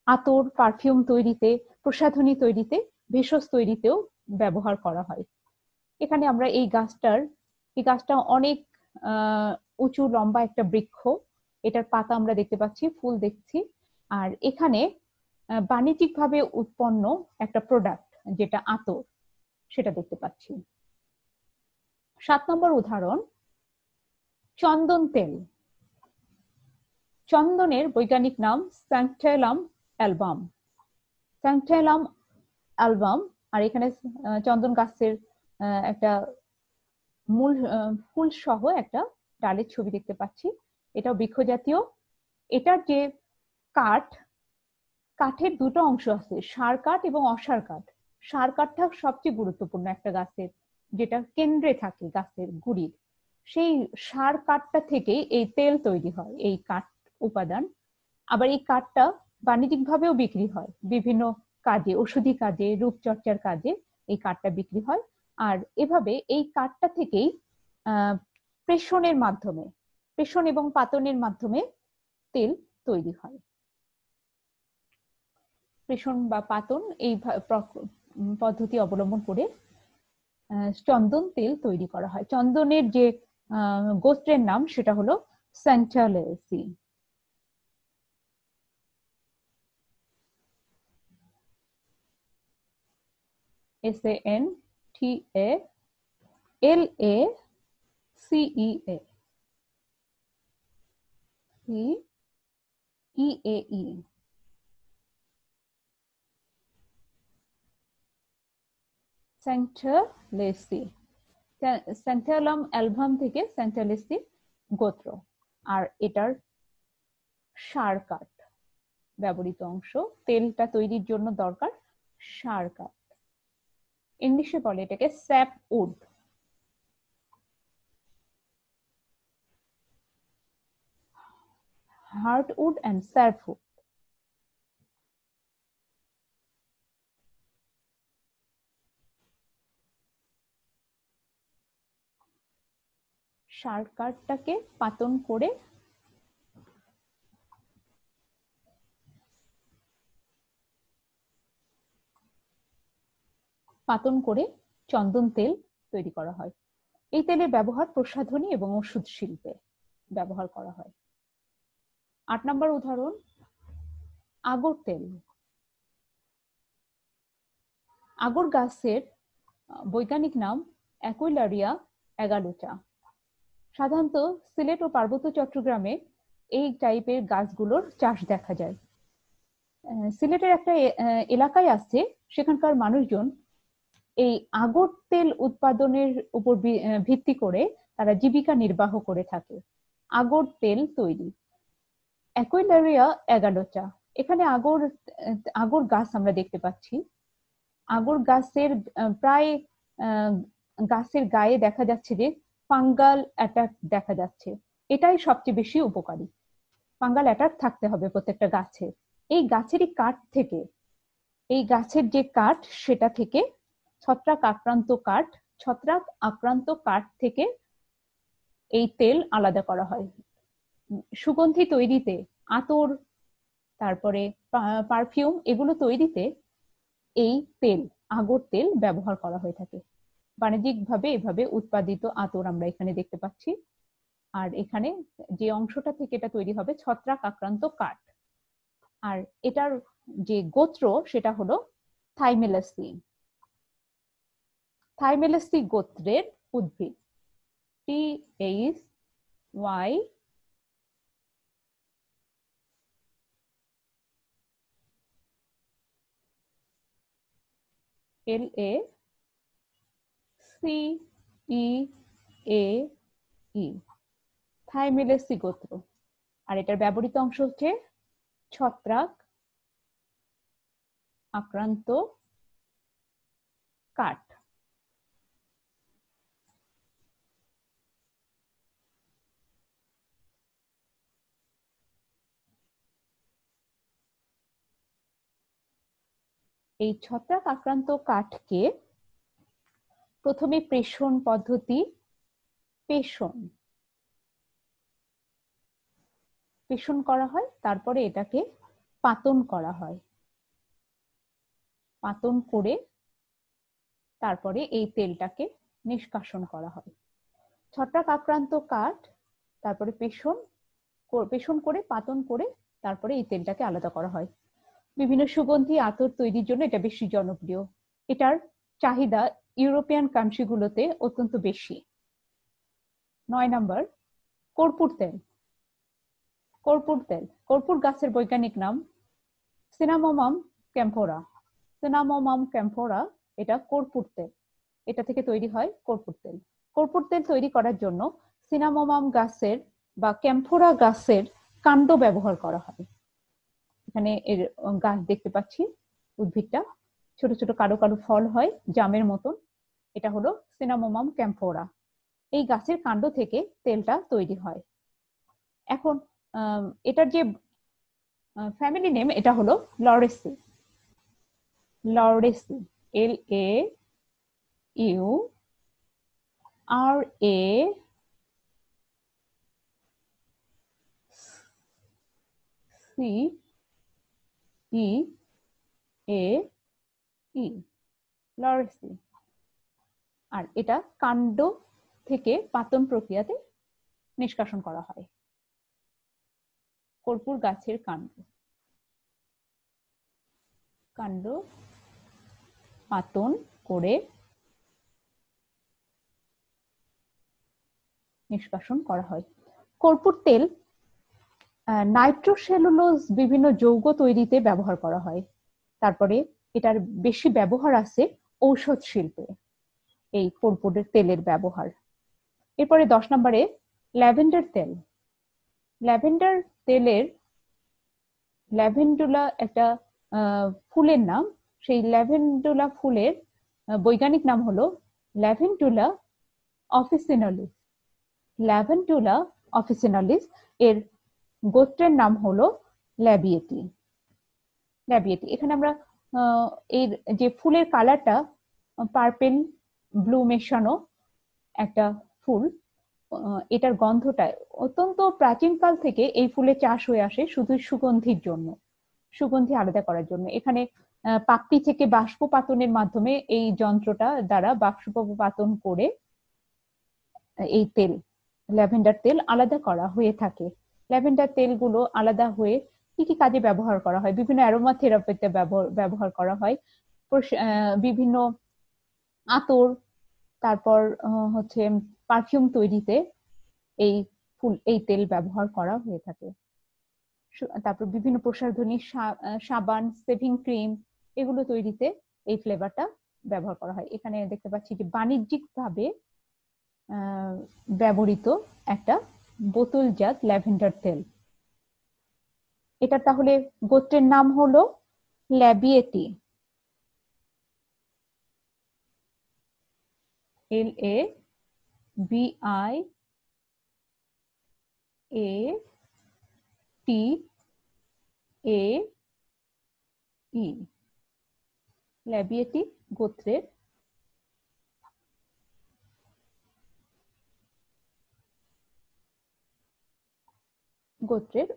আতর, পারফিউম তৈরিতে, প্রসাধনী তৈরিতে, ভেষজ তৈরিতেও ব্যবহার করা হয়। এখানে আমরা এই গাছটা অনেক উঁচু লম্বা একটা বৃক্ষ। এটার পাতা আমরা দেখতে পাচ্ছি, ফুল দেখছি। আর এখানে বাণিজ্যিকভাবে উৎপন্ন একটা প্রোডাক্ট যেটা আতর, সেটা দেখতে পাচ্ছি। 7 নম্বর উদাহরণ, চন্দন তেল। চন্দনের বৈজ্ঞানিক নাম স্যান্টালাম অ্যালবাম। স্যান্টালাম অ্যালবাম, আর এখানে চন্দন গাছের একটা মূল ফুল সহ একটা ডালের ছবি দেখতে পাচ্ছি। এটাও বৃক্ষ জাতীয়। এটার যে কাঠের দুটো অংশ আছে, সার কাঠ এবং অসার কাঠ। সার কাঠটা সবচেয়ে গুরুত্বপূর্ণ একটা গাছের, যেটা কেন্দ্রে থাকে গাছের গুড়ির। সেই সার কাঠটা থেকেই এই তেল তৈরি হয়, এই কাঠ উপাদান। আবার এই কাঠটা বাণিজ্যিকভাবেও বিক্রি হয় বিভিন্ন কাজে, ঔষধি কাজে, রূপচর্চার কাজে এই কাঠটা বিক্রি হয়। আর এভাবে এই কাঠটা থেকেই প্রেষণ এবং পাতনের মাধ্যমে তেল তৈরি হয়। প্রেষণ বা পাতন এই পদ্ধতি অবলম্বন করে চন্দন তেল তৈরি করা হয়। চন্দনের যে গোত্রের নাম সেটা হলো স্যান্টালেসি। SANTALACEA CEAE। স্যান্টালেসি, স্যান্টালাম অ্যালবাম থেকে স্যান্টালেসি গোত্র। আর এটার সার কাঠ ব্যবহৃত অংশ, তেলটা তৈরির জন্য দরকার সার কাঠ। ইংলিশে বলে এটাকে sap wood. Hardwood and sapwood. সার কাঠটাকে পাতন করে চন্দন তেল তৈরি করা হয়। এই তেলের ব্যবহার প্রসাধনী এবং ওষুধ শিল্পে ব্যবহার করা হয়। 8 নম্বর উদাহরণ, আগর তেল। আগর গাছের বৈজ্ঞানিক নাম অ্যাকুইলারিয়া অ্যাগালোচা। সাধারণত সিলেট ও পার্বত্য চট্টগ্রামে এই টাইপের গাছগুলোর চাষ দেখা যায়। সিলেটের একটা এলাকায় আছে, সেখানকার মানুষজন এই আগর তেল উৎপাদনের উপর ভিত্তি করে তারা জীবিকা নির্বাহ করে থাকে। আগর তেল তৈরি, অ্যাকুইলারিয়া অ্যাগালোচা। এখানে আগর গাছ আমরা দেখতে পাচ্ছি। আগর গাছের প্রায় গাছের গায়ে দেখা যাচ্ছে যে ফাঙ্গাল অ্যাটাক দেখা যাচ্ছে। এটাই সবচেয়ে বেশি উপকারী। ফাঙ্গাল অ্যাটাক থাকতে হবে প্রত্যেকটা গাছে। এই গাছেরই কাঠ থেকে, এই গাছের যে কাঠ সেটা থেকে ছত্রাক আক্রান্ত কাঠ থেকে এই তেল আলাদা করা হয়। সুগন্ধি তৈরিতে, আতর, তারপরে পারফিউম, এগুলো তৈরিতে এই তেল, আগর তেল ব্যবহার করা হয়ে থাকে। বাণিজ্যিকভাবে এভাবে উৎপাদিত আতর আমরা এখানে দেখতে পাচ্ছি। আর এখানে যে অংশটা থেকে এটা তৈরি হবে ছত্রাক আক্রান্ত কাঠ। আর এটার যে গোত্র সেটা হলো থাইমেলাসি। থাইমেলাসি গোত্রের উদ্ভিদ। THYLACEA ই, থাইমেলেসি গোত্র। আর এটার ব্যবহৃত অংশ হচ্ছে ছত্রাক আক্রান্ত কাঠ। এই ছত্রাক আক্রান্ত কাঠকে প্রথমে পেষণ পদ্ধতি, পেষণ করা হয়, তারপরে এটাকে পাতন করা হয়। পাতন করে তারপরে এই তেলটাকে নিষ্কাশন করা হয়। ছত্রাক আক্রান্ত কাঠ তারপরে পেষণ করে পাতন করে তারপরে এই তেলটাকে আলাদা করা হয়। বিভিন্ন সুগন্ধি আতর তৈরির জন্য এটা বেশি জনপ্রিয়। এটার চাহিদা ইউরোপিয়ান কান্ট্রিগুলোতে অত্যন্ত বেশি। 9 নাম্বার, কর্পূর তেল। কর্পূর গাছের বৈজ্ঞানিক নাম সিনামোমাম ক্যাম্ফোরা। এটা কর্পূর তেল। এটা থেকে তৈরি হয় কর্পূর তেল। কর্পূর তেল তৈরি করার জন্য সিনামোমাম গাছের বা ক্যাম্ফোরা গাছের কাণ্ড ব্যবহার করা হয়। এখানে এর গাছ দেখতে পাচ্ছি, উদ্ভিদটা ছোট ছোট কালো কালো ফল হয় জামের মতন। এটা হলো সিনামোমাম ক্যাম্ফোরা। এই গাছের কাণ্ড থেকে তেলটা তৈরি হয়। এখন এটার যে ফ্যামিলি নেম, এটা হলো লরেসি। LAURACE লরেসি। আর এটা কাণ্ড থেকে পাতন প্রক্রিয়াতে নিষ্কাশন করা হয়। কর্পূর গাছের কাণ্ড পাতন করে নিষ্কাশন করা হয়। কর্পূর তেল নাইট্রোসেলুলোজ বিভিন্ন যৌগ তৈরিতে ব্যবহার করা হয়। তারপরে এটার বেশি ব্যবহার আছে ঔষধ শিল্পে, এই কর্পূরের তেলের ব্যবহার। এরপরে 10 নম্বরে ল্যাভেন্ডার তেল। ল্যাভেন্ডার তেলের ল্যাভেন্ডুলা একটা ফুলের নাম। সেই ল্যাভেন্ডুলা ফুলের বৈজ্ঞানিক নাম হলো ল্যাভেন্ডুলা অফিসিনালিস। এর গোত্রের নাম হলো ল্যাবিয়েটি। এখানে আমরা এর যে ফুলের কালারটা পার্পেল ব্লু মেশানো একটা ফুল, এটার গন্ধটা অত্যন্ত প্রাচীনকাল থেকে এই ফুলের চাষ হয়ে আসে শুধু সুগন্ধির জন্য, সুগন্ধি আলাদা করার জন্য। এখানে পাপড়ি থেকে বাষ্পপাতনের মাধ্যমে এই যন্ত্রটা দ্বারা বাষ্পপাতন করে এই তেল, ল্যাভেন্ডার তেল আলাদা করা হয়ে থাকে। ল্যাভেন্ডার তেলগুলো আলাদা হয়ে কি কি কাজে ব্যবহার করা হয়? বিভিন্ন অ্যারোমা থেরাপিতে ব্যবহার করা হয়। বিভিন্ন আতর, তারপর হচ্ছে পারফিউম তৈরিতে এই তেল ব্যবহার করা হয়ে থাকে। তারপর বিভিন্ন প্রসাধনী, সাবান, সেভিং ক্রিম, এগুলো তৈরিতে এই ফ্লেভারটা ব্যবহার করা হয়। এখানে দেখতে পাচ্ছি যে বাণিজ্যিকভাবে ব্যবহৃত একটা বোতলজাত ল্যাভেন্ডার তেল। এটা তাহলে গোত্রের নাম হলো ল্যাবিয়েটি। LABIATAE, ল্যাবিয়েটি গোত্রের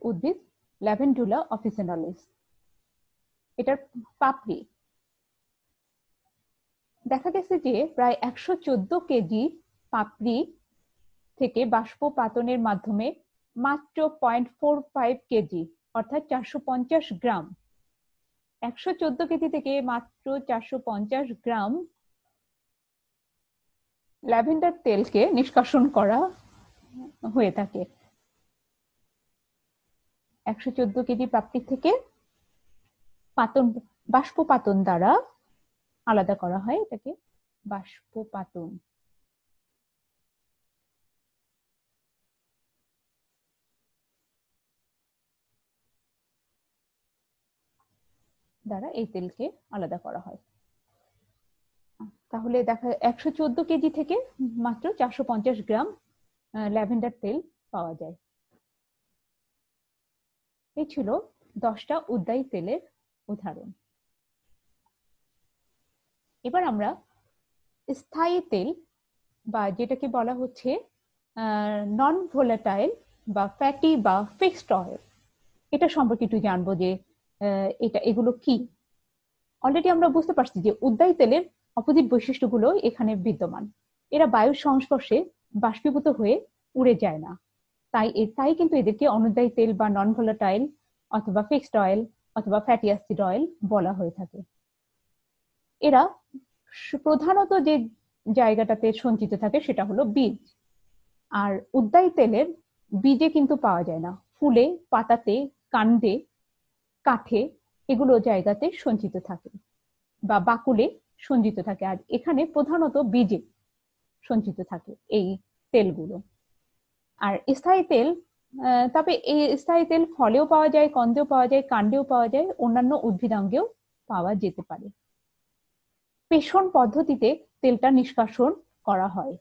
উদ্ভিদ ল্যাভেন্ডুলা অফিসিনালিস। এটার পাপড়ি দেখা গেছে যে প্রায় 114 কেজি পাপড়ি থেকে বাষ্পপাতনের মাধ্যমে মাত্র 0.45 কেজি অর্থাৎ 450 গ্রাম, 114 কেজি থেকে মাত্র 450 গ্রাম ল্যাভেন্ডার তেলকে নিষ্কাশন করা হয়ে থাকে। 114 কেজি পাপড়ি থেকে বাষ্পপাতন দ্বারা আলাদা করা হয়, এটাকে বাষ্পপাতন। দ্বারা এই তেলকে আলাদা করা হয়। তাহলে দেখা 114 কেজি থেকে মাত্র 450 গ্রাম ল্যাভেন্ডার তেল পাওয়া যায়। এই ছিল 10টা উদ্যায়ী তেলের উদাহরণ। এবার আমরা স্থায়ী তেল বা যেটাকে বলা হচ্ছে নন ভোলাটাইল বা ফ্যাটি বা ফিক্সড অয়েল, এটা সম্পর্কে একটু জানবো যে এগুলো কি। অলরেডি আমরা বুঝতে পারছি যে উদ্যায়ী তেলের অপোজিট বৈশিষ্ট্যগুলো এখানে বিদ্যমান। এরা বায়ুর সংস্পর্শে বাষ্পীভূত হয়ে উড়ে যায় না, তাই কিন্তু এদেরকে অনুদ্যায়ী তেল বা নন ভোলাটাইল অথবা ফিক্সড অয়েল অথবা ফ্যাটি অ্যাসিড অয়েল বলা হয়ে থাকে। এরা প্রধানত যে জায়গাটাতে সঞ্চিত থাকে সেটা হলো বীজ। আর উদ্যায়ী তেলের বীজে কিন্তু পাওয়া যায় না, ফুলে, পাতাতে, কাণ্ডে, কাঠে এগুলো জায়গাতে সঞ্চিত থাকে বা বাকুলে সঞ্চিত থাকে। আর এখানে প্রধানত বীজে সঞ্চিত থাকে এই তেলগুলো। আর স্থায়ী তেল, তবে এই স্থায়ী তেল ফলেও পাওয়া যায়, কন্দেও পাওয়া যায়, কাণ্ডেও পাওয়া যায়, অন্যান্য উদ্ভিদাঙ্গেও পাওয়া যেতে পারে। পেষণ পদ্ধতিতে তেলটা নিষ্কাশন করা হয়।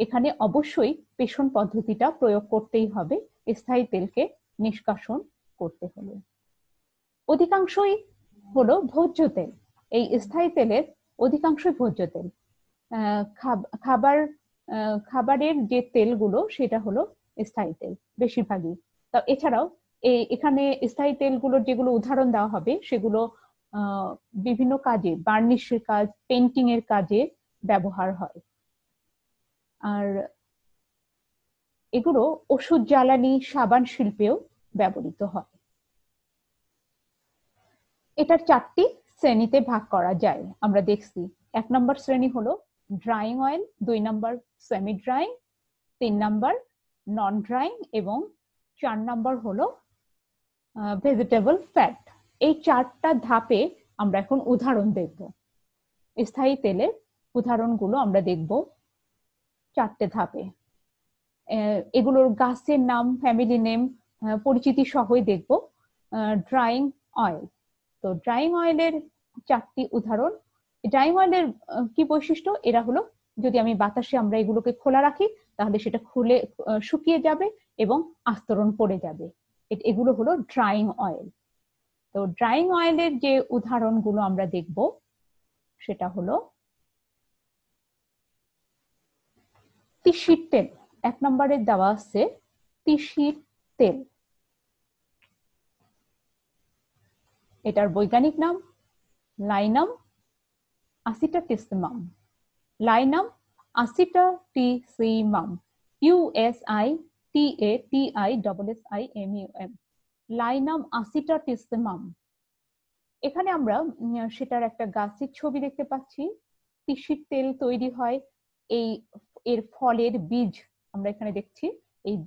এখানে অবশ্যই পেষণ পদ্ধতিটা প্রয়োগ করতেই হবে স্থায়ী তেলকে নিষ্কাশন করতে হলে। অধিকাংশই হলো ভোজ্য তেল। এই স্থায়ী তেলের অধিকাংশই ভোজ্য তেল। খাবারের যে তেলগুলো সেটা হলো স্থায়ী তেল বেশিরভাগই। তা এছাড়াও এখানে স্থায়ী তেলগুলোর যেগুলো উদাহরণ দেওয়া হবে সেগুলো বিভিন্ন কাজে, বার্নিশের কাজ, পেন্টিং এর কাজে ব্যবহার হয়। আর এগুলো ওষুধ, জ্বালানি, সাবান শিল্পেও ব্যবহৃত হয়। এটার 4টি শ্রেণীতে ভাগ করা যায়, আমরা দেখছি। 1 নম্বর শ্রেণী হলো ড্রাইং অয়েল, 2 নম্বর সেমি ড্রাইং, 3 নম্বর নন ড্রাইং এবং 4 নম্বর হলো ভেজিটেবল ফ্যাট। এই 4টা ধাপে আমরা এখন উদাহরণ দেখব। স্থায়ী তেলের উদাহরণগুলো আমরা দেখব 4টে ধাপে। এগুলোর গাছের নাম, ফ্যামিলি নেম, পরিচিতি সহই দেখব। ড্রাইং অয়েল, তো ড্রাইং অয়েলের 4টি উদাহরণ। ড্রাইং অয়েলের কি বৈশিষ্ট্য? এরা হলো, যদি আমি বাতাসে আমরা এগুলোকে খোলা রাখি তাহলে সেটা খুলে শুকিয়ে যাবে এবং আস্তরণ পড়ে যাবে। এগুলো হলো ড্রাইং অয়েল। তো ড্রাইং অয়েলের যে উদাহরণগুলো আমরা দেখব সেটা হলো তিসির তেল। 1 নম্বরে দেওয়া আছে তিসির তেল। এটার বৈজ্ঞানিক নাম লাইনাম আসিটাটিসিমাম। লাইনাম আসিটাটিসিমাম, USITATISSIMUM, লাইনাম আসিটাটিসিমাম। এখানে আমরা সেটার একটা গাছের ছবি দেখতে পাচ্ছি। তিসির তেল তৈরি হয় এর ফলের বীজ আমরা এখানে দেখছি। এই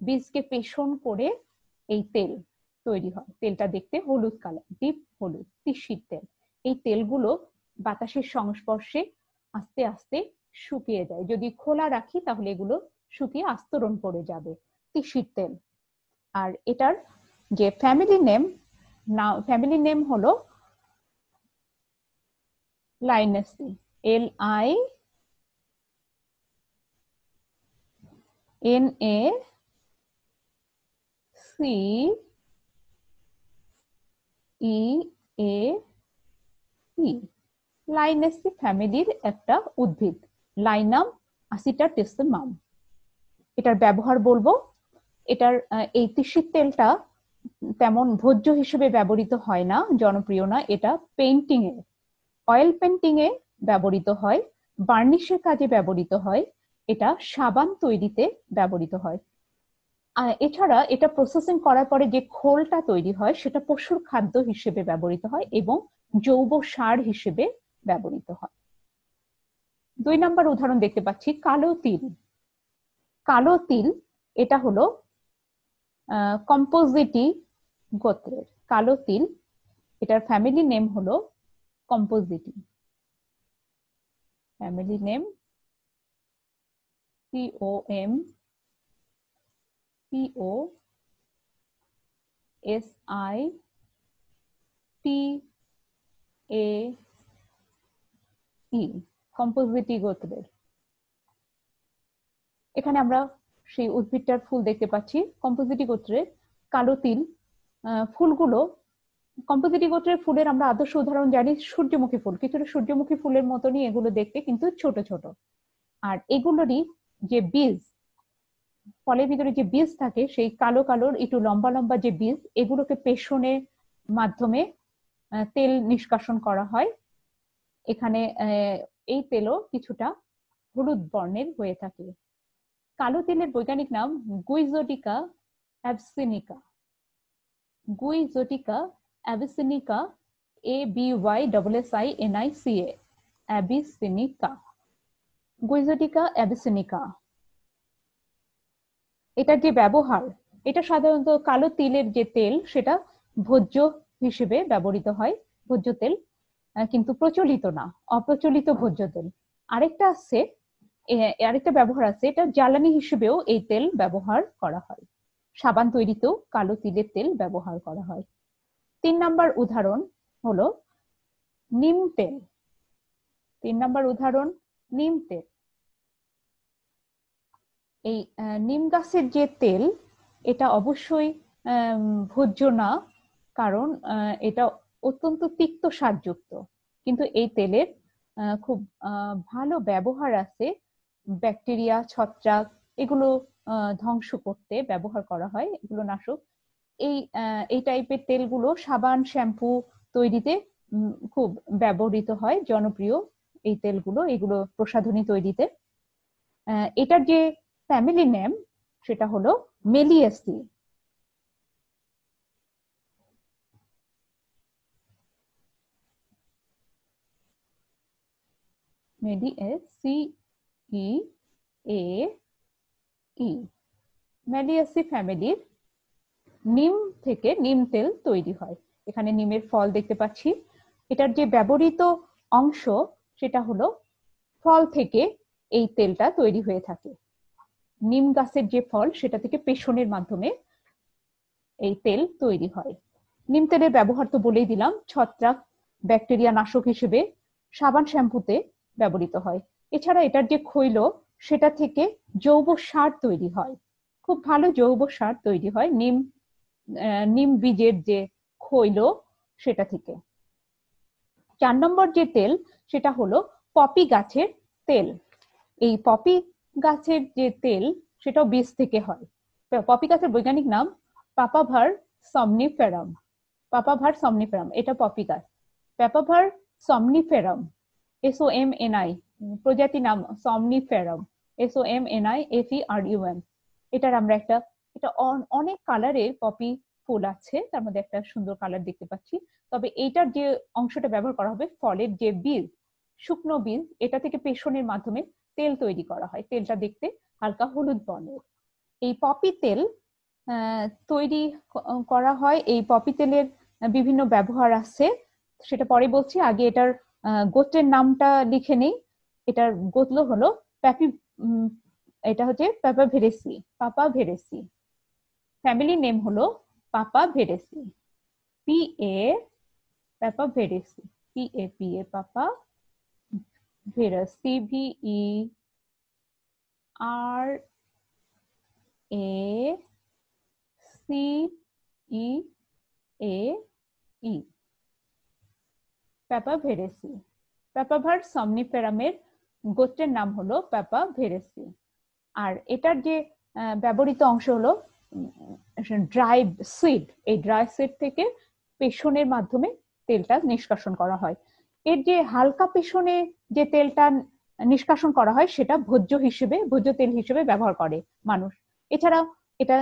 বীজকে পেষণ করে এই তেল তৈরি হয়। তেলটা দেখতে হলুদ কালার, ডিপ হলুদ, তিসির তেল। এই তেলগুলো বাতাসের সংস্পর্শে আস্তে আস্তে শুকিয়ে যায়। যদি খোলা রাখি তাহলে এগুলো শুকিয়ে আস্তরণ পড়ে যাবে, তিসির তেল। আর এটার যে ফ্যামিলি নেম হলো লাইনেসি, LINACEAE, লাইনেসি ফ্যামিলির একটা উদ্ভিদ, লাইনাম আসিটাটিসিমাম। এটার ব্যবহার বলবো। এটার এই তিসির তেলটা তেমন ভোজ্য হিসেবে ব্যবহৃত হয় না, জনপ্রিয় না। এটা পেইন্টিং এ, অয়েল পেইন্টিং এ ব্যবহৃত হয়, বার্নিশের কাজে ব্যবহৃত হয়, এটা সাবান তৈরিতে ব্যবহৃত হয়। এছাড়া এটা প্রসেসিং করার পরে যে খোলটা তৈরি হয় সেটা পশুর খাদ্য হিসেবে ব্যবহৃত হয় এবং জৈব সার হিসেবে ব্যবহৃত হয়। 2 নম্বর উদাহরণ দেখতে পাচ্ছি কালো তিল। কালো তিল এটা হলো কম্পোজিটি গোত্রের কালো তিল। এটার ফ্যামিলি নেম হলো কম্পোজিটি, ফ্যামিলি নেম COMPOSITI। PAE, কম্পোজিটি গোত্রের। এখানে আমরা সেই উদ্ভিদটার ফুল দেখতে পাচ্ছি, কম্পোজিটি গোত্রের কালো তিল। ফুলগুলো, কম্পোজিটি গোত্রের ফুলের আমরা আদর্শ উদাহরণ জানি সূর্যমুখী ফুল, কিছুটা সূর্যমুখী ফুলের মতনই এগুলো দেখতে, কিন্তু ছোট ছোট। আর এগুলোরই যে বীজ, ফলের ভিতরে যে বীজ থাকে, সেই কালো কালোর একটু লম্বা লম্বা যে বীজ, এগুলোকে পেষণের মাধ্যমে তেল নিষ্কাশন করা হয়। এখানে এই তেলও কিছুটা হলুদ বর্ণের হয়ে থাকে। কালো তেলের বৈজ্ঞানিক নাম গুইজোটিকা অ্যাবসিনিকা। গুইজোটিকা অ্যাবিসিনিকা, ABYSSINICA, অ্যাবিসিনিকা, গুইজোটিকা অ্যাবিসিনিকা। এটার যে ব্যবহার, এটা সাধারণত কালো তিলের যে তেল সেটা ভোজ্য হিসেবে ব্যবহৃত হয়, ভোজ্য তেল, কিন্তু প্রচলিত না, অপ্রচলিত ভোজ্য তেল। আরেকটা আছে, আরেকটা ব্যবহার আছে, এটা জ্বালানি হিসেবেও এই তেল ব্যবহার করা হয়। সাবান তৈরিতেও কালো তিলের তেল ব্যবহার করা হয়। 3 নম্বর উদাহরণ হলো নিম তেল। 3 নম্বর উদাহরণ নিম তেল। এই নিম গাছের যে তেল, এটা অবশ্যই ভোজ্য না, কারণ এটা অত্যন্ত তিক্ত স্বাদযুক্ত। কিন্তু এই তেলের খুব ভালো ব্যবহার আছে, ব্যাকটেরিয়া, ছত্রাক এগুলো ধ্বংস করতে ব্যবহার করা হয়, এগুলো নাশক। এই টাইপের তেলগুলো সাবান, শ্যাম্পু তৈরিতে খুব ব্যবহৃত হয়, জনপ্রিয় এই তেলগুলো, এগুলো প্রসাধনী তৈরিতে। এটার যে ফ্যামিলি নেম সেটা হলো মেলিয়েসি। মেলিয়েসি ফ্যামিলির নিম থেকে নিম তেল তৈরি হয়। এখানে নিমের ফল দেখতে পাচ্ছি। এটার যে ব্যবহৃত অংশ সেটা হলো ফল থেকে এই তেলটা তৈরি হয়ে থাকে। নিম গাছের যে ফল সেটা থেকে পেষণের মাধ্যমে এই তেল তৈরি হয়। নিম তেলের ব্যবহার তো বলেই দিলাম, ছত্রাক, ব্যাকটেরিয়া নাশক হিসেবে সাবান, শ্যাম্পুতে ব্যবহৃত হয়। এছাড়া এটার যে খৈল, সেটা থেকে জৈব সার তৈরি হয়, খুব ভালো জৈব সার তৈরি হয় নিম বীজের যে খৈল সেটা থেকে। 4 নম্বর যে তেল সেটা হলো পপি গাছের তেল। এই পপি গাছের যে তেল সেটাও বীজ থেকে হয়। পপি গাছের বৈজ্ঞানিক নাম পাপাভার সমনিফেরাম। পাপাভার সমনিফেরাম, এটা পপি গাছ। পাপাভার সমনিফেরাম, SOMNI, প্রজাতি নাম সমনিফেরাম, SOMNIFERUM। এটার আমরা এটা অনেক কালারের পপি ফুল আছে, তার মধ্যে একটা সুন্দর কালার দেখতে পাচ্ছি। তবে এইটার যে অংশটা ব্যবহার করা হবে, ফলের যে বীজ, শুকনো বীজ, এটা থেকে পেষণের মাধ্যমে তেল তৈরি করা হয়। তেলটা দেখতে হালকা হলুদ বর্ণের। এই পপি তেল তৈরি করা হয়। এই পপি তেলের বিভিন্ন ব্যবহার আছে, সেটা পরে বলছি। আগে এটার গোত্রের নামটা লিখে নেই। এটার গোত্র হলো এটা হচ্ছে পাপাভেরেসি। পাপাভেরেসি ফ্যামিলি নেম হলো পাপাভেরেসি, পাপাভেরেসি, PAPA, পাপা ভেরাসি, VERACEAE, পাপাভেরেসি। পাপাভার সমনিফেরামের গোত্রের নাম হলো পাপাভেরেসি। আর এটার যে ব্যবহৃত অংশ হলো ড্রাই সিড। এই ড্রাই সিড থেকে পেষণের মাধ্যমে তেলটা নিষ্কাশন করা হয়। এর যে হালকা পেষণে যে তেলটা নিষ্কাশন করা হয় সেটা ভোজ্য তেল হিসেবে ব্যবহার করে মানুষ। এছাড়া এটা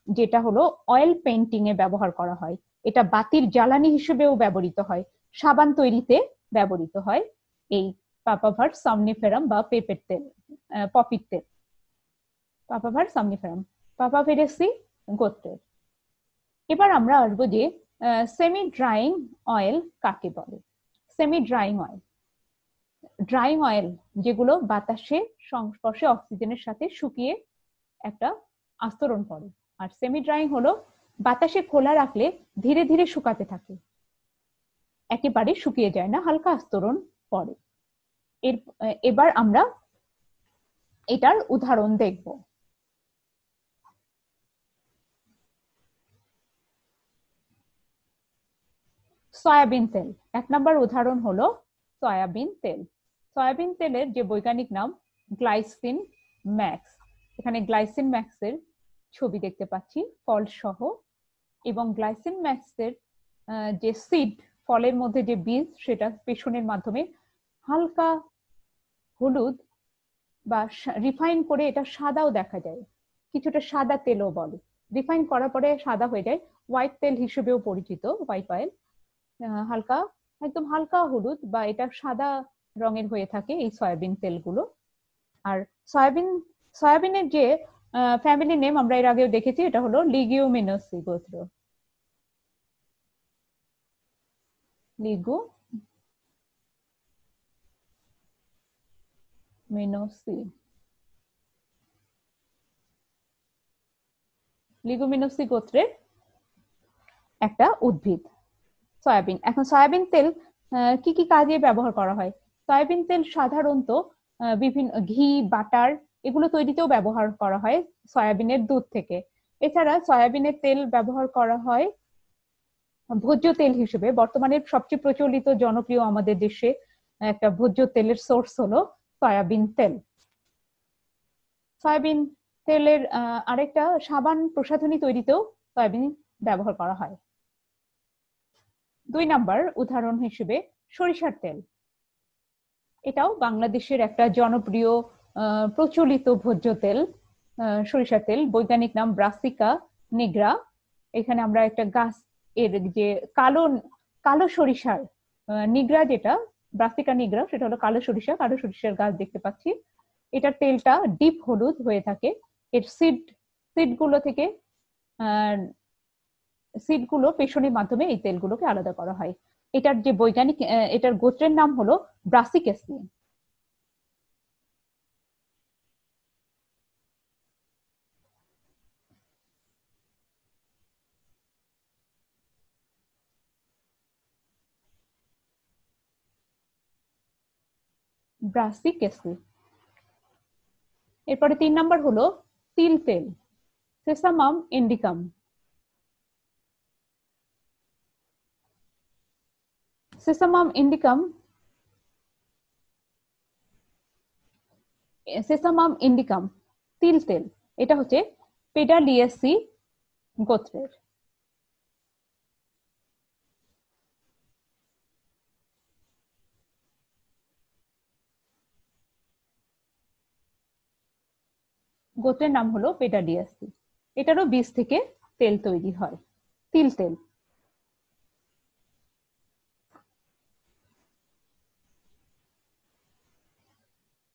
যেটা হলো অয়েল পেইন্টিং এ ব্যবহার করা হয়। এটা বাতির জ্বালানি হিসেবেও ব্যবহৃত হয়, সাবান তৈরিতে ব্যবহৃত হয় এই পাপাভার সমনিফেরাম বা পেঁপের তেল, পপির তেল। পাপাভার সমনিফেরাম, পাপাভেরেসি গোত্রের। এবার আমরা আসবো যে সেমি ড্রাইং অয়েল কাকে বলে। Semi drawing oil, drawing oil যেগুলো বাতাসে সংস্পর্শে অক্সিজেনের সাথে শুকিয়ে একটা আস্তরণ পড়ে। আর সেমি ড্রাইং হলো বাতাসে খোলা রাখলে ধীরে ধীরে শুকাতে থাকে, একেবারে শুকিয়ে যায় না, হালকা আস্তরণ পড়ে। এবার আমরা এটার উদাহরণ দেখব। সয়াবিন তেল, 1 নম্বর উদাহরণ হলো সয়াবিন তেল। সয়াবিন তেলের যে বৈজ্ঞানিক নাম গ্লাইসিন ম্যাক্স। এখানে গ্লাইসিন ম্যাক্স এর ছবি দেখতে পাচ্ছি ফল সহ, এবং গ্লাইসিন ম্যাক্স এর যে সিড, ফলের মধ্যে যে বীজ, সেটা পেষণের মাধ্যমে হালকা হলুদ বা রিফাইন করে এটা সাদাও দেখা যায়, কিছুটা সাদা তেলও বলে। রিফাইন করার পরে সাদা হয়ে যায়, হোয়াইট তেল হিসেবেও পরিচিত হোয়াইট অয়েল। হালকা, একদম হালকা হলুদ বা এটা সাদা রঙের হয়ে থাকে এই সয়াবিন তেলগুলো। আর সয়াবিনের যে ফ্যামিলি নেম আমরা এর আগেও দেখেছি, এটা হলো লিগিউমিনোসি গোত্র। লিগুমিনোসি গোত্রের একটা উদ্ভিদ সয়াবিন। এখন সয়াবিন তেল কি কি কাজে ব্যবহার করা হয়? সয়াবিন তেল সাধারণত বিভিন্ন ঘি, বাটার এগুলো তৈরিতেও ব্যবহার করা হয় সয়াবিনের দুধ থেকে। এছাড়া সয়াবিনের তেল ব্যবহার করা হয় ভোজ্য তেল হিসেবে। বর্তমানে সবচেয়ে প্রচলিত জনপ্রিয় আমাদের দেশে একটা ভোজ্য তেলের সোর্স হলো সয়াবিন তেল। সয়াবিন তেলের আরেকটা সাবান, প্রসাধনী তৈরিতেও সয়াবিন ব্যবহার করা হয়। 2 নাম্বার উদাহরণ হিসেবে সরিষার তেল। এটাও বাংলাদেশের একটা জনপ্রিয় প্রচলিত ভোজ্য তেল। সরিষার তেল বৈজ্ঞানিক নাম ব্রাসিকা নিগ্রা। এখানে আমরা একটা গাছ এর যে কালো কালো সরিষার নিগ্রা, যেটা ব্রাসিকা নিগ্রা, সেটা হলো কালো সরিষার গাছ দেখতে পাচ্ছি। এটার তেলটা ডিপ হলুদ হয়ে থাকে। এর সিডগুলো থেকে সিডগুলো পেষণের মাধ্যমে এই তেলগুলোকে আলাদা করা হয়। এটার যে বৈজ্ঞানিক, এটার গোত্রের নাম হলো ব্রাসিকেসি। ব্রাসিকেসি। এরপরে 3 নাম্বার হলো তিল তেল, সেসামাম ইন্ডিকাম। সেসামাম ইন্ডিকাম তিল তেল, এটা হচ্ছে পেডালিয়াসি গোত্রের। গোত্রের নাম হলো পেডালিয়াসি। এটারও বীজ থেকে তেল তৈরি হয়, তিল তেল।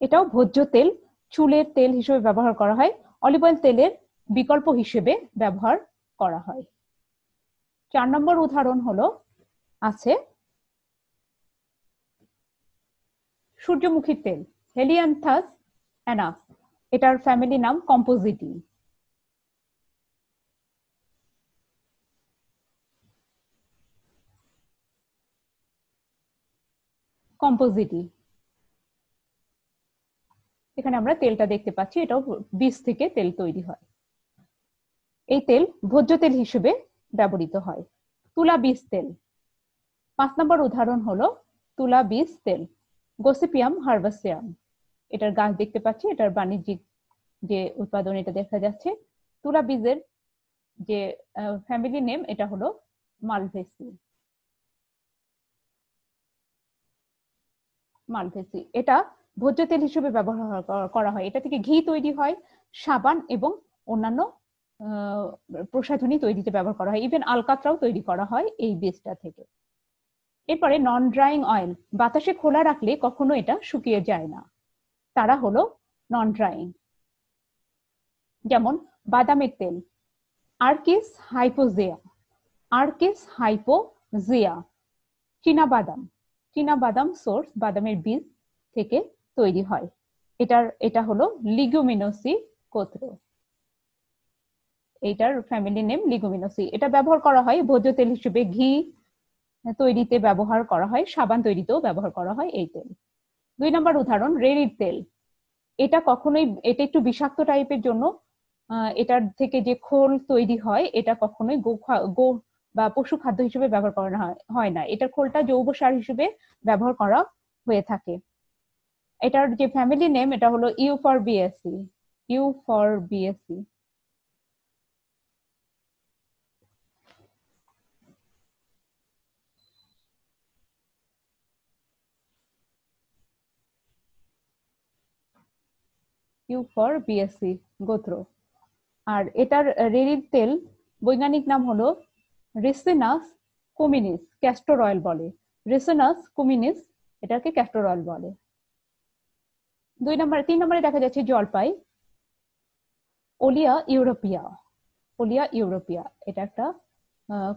এটাও ভোজ্য তেল, চুলের তেল হিসেবে ব্যবহার করা হয়, অলিভ অয়েল তেলের বিকল্প হিসেবে ব্যবহার করা হয়। 4 নম্বর উদাহরণ হলো আছে সূর্যমুখীর তেল, হেলিয়ান্থাস অ্যানাস। এটার ফ্যামিলি নাম কম্পোজিটি। এখানে আমরা তেলটা দেখতে পাচ্ছি, এটাও বীজ থেকে তেল তৈরি হয়। এই তেল ভোজ্য তেল হিসেবে ব্যবহৃত হয়। তুলা বীজ তেল, 5 নম্বর উদাহরণ হলো তুলা বীজ তেল, গসিপিয়াম হার্বাসিয়াম। এটার গাছ দেখতে পাচ্ছি, এটার বাণিজ্যিক যে উৎপাদন এটা দেখা যাচ্ছে। তুলা বীজের যে ফ্যামিলি নেম, এটা হলো মালভেসি। এটা ভোজ্য তেল হিসেবে ব্যবহার করা হয়। এটা থেকে ঘি তৈরি হয়, সাবান এবং অন্যান্য প্রসাধনী তৈরিতে ব্যবহার করা হয়। ইভেন আলকাতরাও তৈরি করা হয় এই বীজটা থেকে। এরপরে নন ড্রাইং অয়েল, বাতাসে খোলা রাখলে কখনো এটা শুকিয়ে যায় না, তারা হলো নন ড্রাইং। যেমন বাদামের তেল, আর্কিস হাইপোজিয়া। চীনাবাদাম সোর্স, বাদামের বীজ থেকে তৈরি হয়। এটা হলো লিগুমিনোসি গোত্র। এটার ফ্যামিলি নেম লিগুমিনোসি। এটা ব্যবহার করা হয় ভোজ্য তেল হিসেবে ঘি, তৈরিতে ব্যবহার করা হয়, সাবান তৈরিতেও ব্যবহার করা হয় এই তেল। 2 নম্বর উদাহরণ রেড়ির তেল। এটা একটু বিষাক্ত টাইপের জন্য এটার থেকে যে খোল তৈরি হয় এটা কখনোই গো বা পশু খাদ্য হিসেবে ব্যবহার করা হয় না। এটার খোলটা জৈব সার হিসেবে ব্যবহার করা হয়ে থাকে। এটার যে ফ্যামিলি নেম এটা হলো ইউফরবিয়াসি। ইউফরবিয়াসি। ইউফরবিয়াসি গোত্র। আর এটার রেড়ির তেল বৈজ্ঞানিক নাম হলো রেসিনাস কুমিনিস, ক্যাস্টর অয়েল বলে। রেসিনাস কুমিনিস এটাকে ক্যাস্টর অয়েল বলে। 3 নম্বরে দেখা যাচ্ছে জলপাই, ওলিয়া ইউরোপিয়া। ওলিয়া ইউরোপিয়া এটা একটা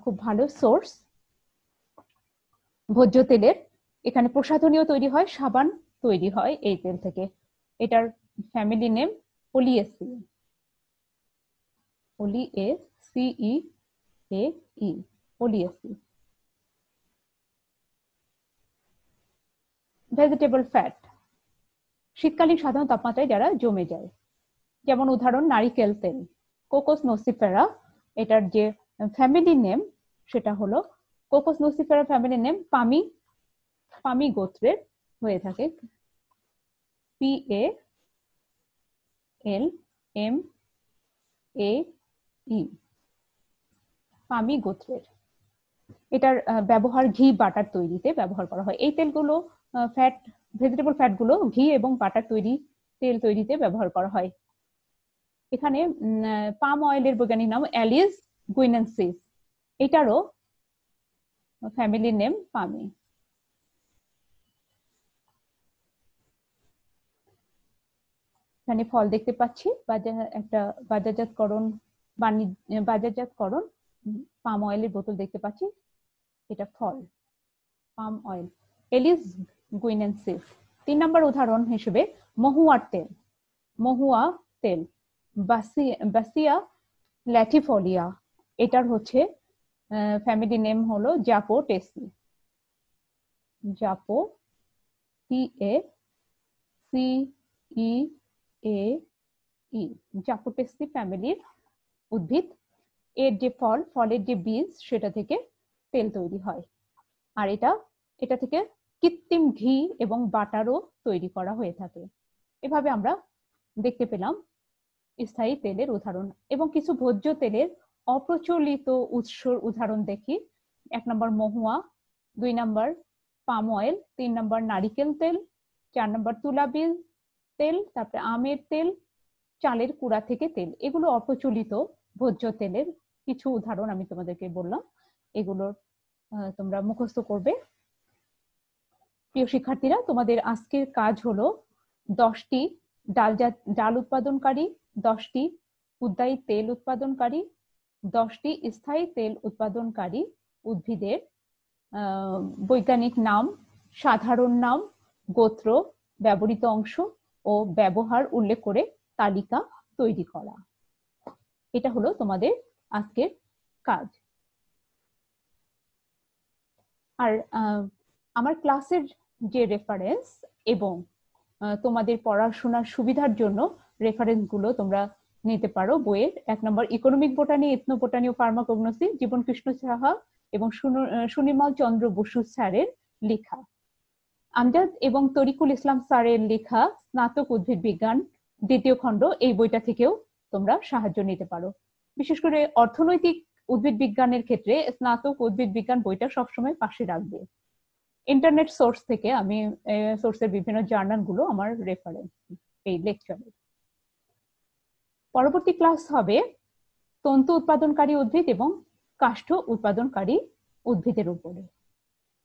খুব ভালো সোর্স ভোজ্য তেলের। এখানে প্রসাধনীয় তৈরি হয়, সাবান তৈরি হয় এই তেল থেকে। এটার ফ্যামিলি নেম ওলিয়েসি। ওলিএসিই ওলিয়েসি। ভেজিটেবল ফ্যাট, শীতকালীন সাধারণ তাপমাত্রায় যারা জমে যায়, যেমন উদাহরণ নারিকেল তেল, কোকোস নসিফেরা। এটার যে ফ্যামিলি নেম সেটা হলো কোকোস নসিফেরা ফ্যামিলি নেম পামি, পামি গোত্রের হয়ে থাকে। PALMAE, পামি গোত্রের। এটার ব্যবহার ঘি বাটার তৈরিতে ব্যবহার করা হয়। এই তেলগুলো ফ্যাট, ভেজিটেবল ফ্যাট গুলো ঘি এবং বাটার তেল তৈরিতে ব্যবহার করা হয়। এখানে পাম অয়েলের বৈজ্ঞানিক নাম অ্যালিস গুইনেন্সিস। এটারও ফ্যামিলি নেম পামি। এখানে ফল দেখতে পাচ্ছি, একটা বাজারজাতকরণ পাম অয়েলের বোতল দেখতে পাচ্ছি, এটা ফল, পাম অয়েল, এলিস গুইনেন্সিস। 3 নম্বর উদাহরণ হিসেবে মহুয়ার তেল। মহুয়া তেল বাসিয়া ল্যাটিফোলিয়া। এটার হচ্ছে ফ্যামিলি নেম হলো জাপোটেসি। জাপো TACEAE, জাপোটেসি ফ্যামিলির উদ্ভিদ। এর যে ফলের যে বীজ সেটা থেকে তেল তৈরি হয়। আর এটা থেকে কৃত্রিম ঘি এবং বাটারও তৈরি করা হয়ে থাকে। এভাবে আমরা দেখতে পেলাম স্থায়ী তেলের উদাহরণ এবং কিছু ভোজ্য তেলের অপ্রচলিত উৎসর উদাহরণ দেখি। 1 নম্বর মহুয়া, 2 নম্বর পাম অয়েল, 3 নম্বর নারিকেল তেল, 4 নম্বর তুলা বীজ তেল, তারপরে আমের তেল, চালের কুড়া থেকে তেল। এগুলো অপ্রচলিত ভোজ্য তেলের কিছু উদাহরণ আমি তোমাদেরকে বললাম। এগুলোর তোমরা মুখস্থ করবে। প্রিয় শিক্ষার্থীরা, তোমাদের আজকের কাজ হলো 10টি ডাল উৎপাদনকারী, 10টি উদ্যায়ী তেল উৎপাদনকারী, 10টি স্থায়ী তেল উৎপাদনকারী উদ্ভিদের বৈজ্ঞানিক নাম, সাধারণ নাম, গোত্র, ব্যবহৃত অংশ ও ব্যবহার উল্লেখ করে তালিকা তৈরি করা। এটা হলো তোমাদের আজকের কাজ। আর আমার ক্লাসের যে রেফারেন্স এবং তোমাদের পড়াশোনার সুবিধার জন্য রেফারেন্স গুলো তোমরা নিতে পারো বইয়ের। 1 নম্বর ইকোনমিক বোটানি, এথনো বোটানি ও ফার্মাকোগনোসি, জীবন কৃষ্ণ সাহা এবং সুনির্মল চন্দ্র বসু স্যারের লেখা। আমজাদ এবং তরিকুল ইসলাম স্যারের লেখা স্নাতক উদ্ভিদ বিজ্ঞান 2য় খণ্ড, এই বইটা থেকেও তোমরা সাহায্য নিতে পারো। বিশেষ করে অর্থনৈতিক উদ্ভিদ বিজ্ঞানের ক্ষেত্রে স্নাতক উদ্ভিদ বিজ্ঞান বইটা সবসময় পাশে রাখবে। ইন্টারনেট সোর্স থেকে আমি সোর্সের বিভিন্ন জার্নাল গুলো আমার রেফারেন্স এই লেকচারে। পরবর্তী ক্লাস হবে তন্তু উৎপাদনকারী উদ্ভিদ এবং কাষ্ঠ উৎপাদনকারী উদ্ভিদের উপরে।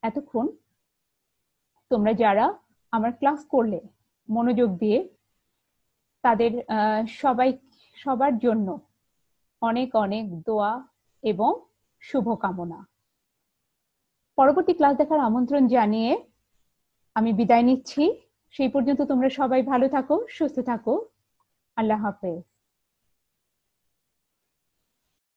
এতক্ষণ তোমরা যারা আমার ক্লাস করলে মনোযোগ দিয়ে, তাদের সবার জন্য অনেক অনেক দোয়া এবং শুভকামনা। পরবর্তী ক্লাস দেখার আমন্ত্রণ জানিয়ে আমি বিদায় নিচ্ছি। সেই পর্যন্ত তোমরা সবাই ভালো থাকো, সুস্থ থাকো। আল্লাহ হাফেজ।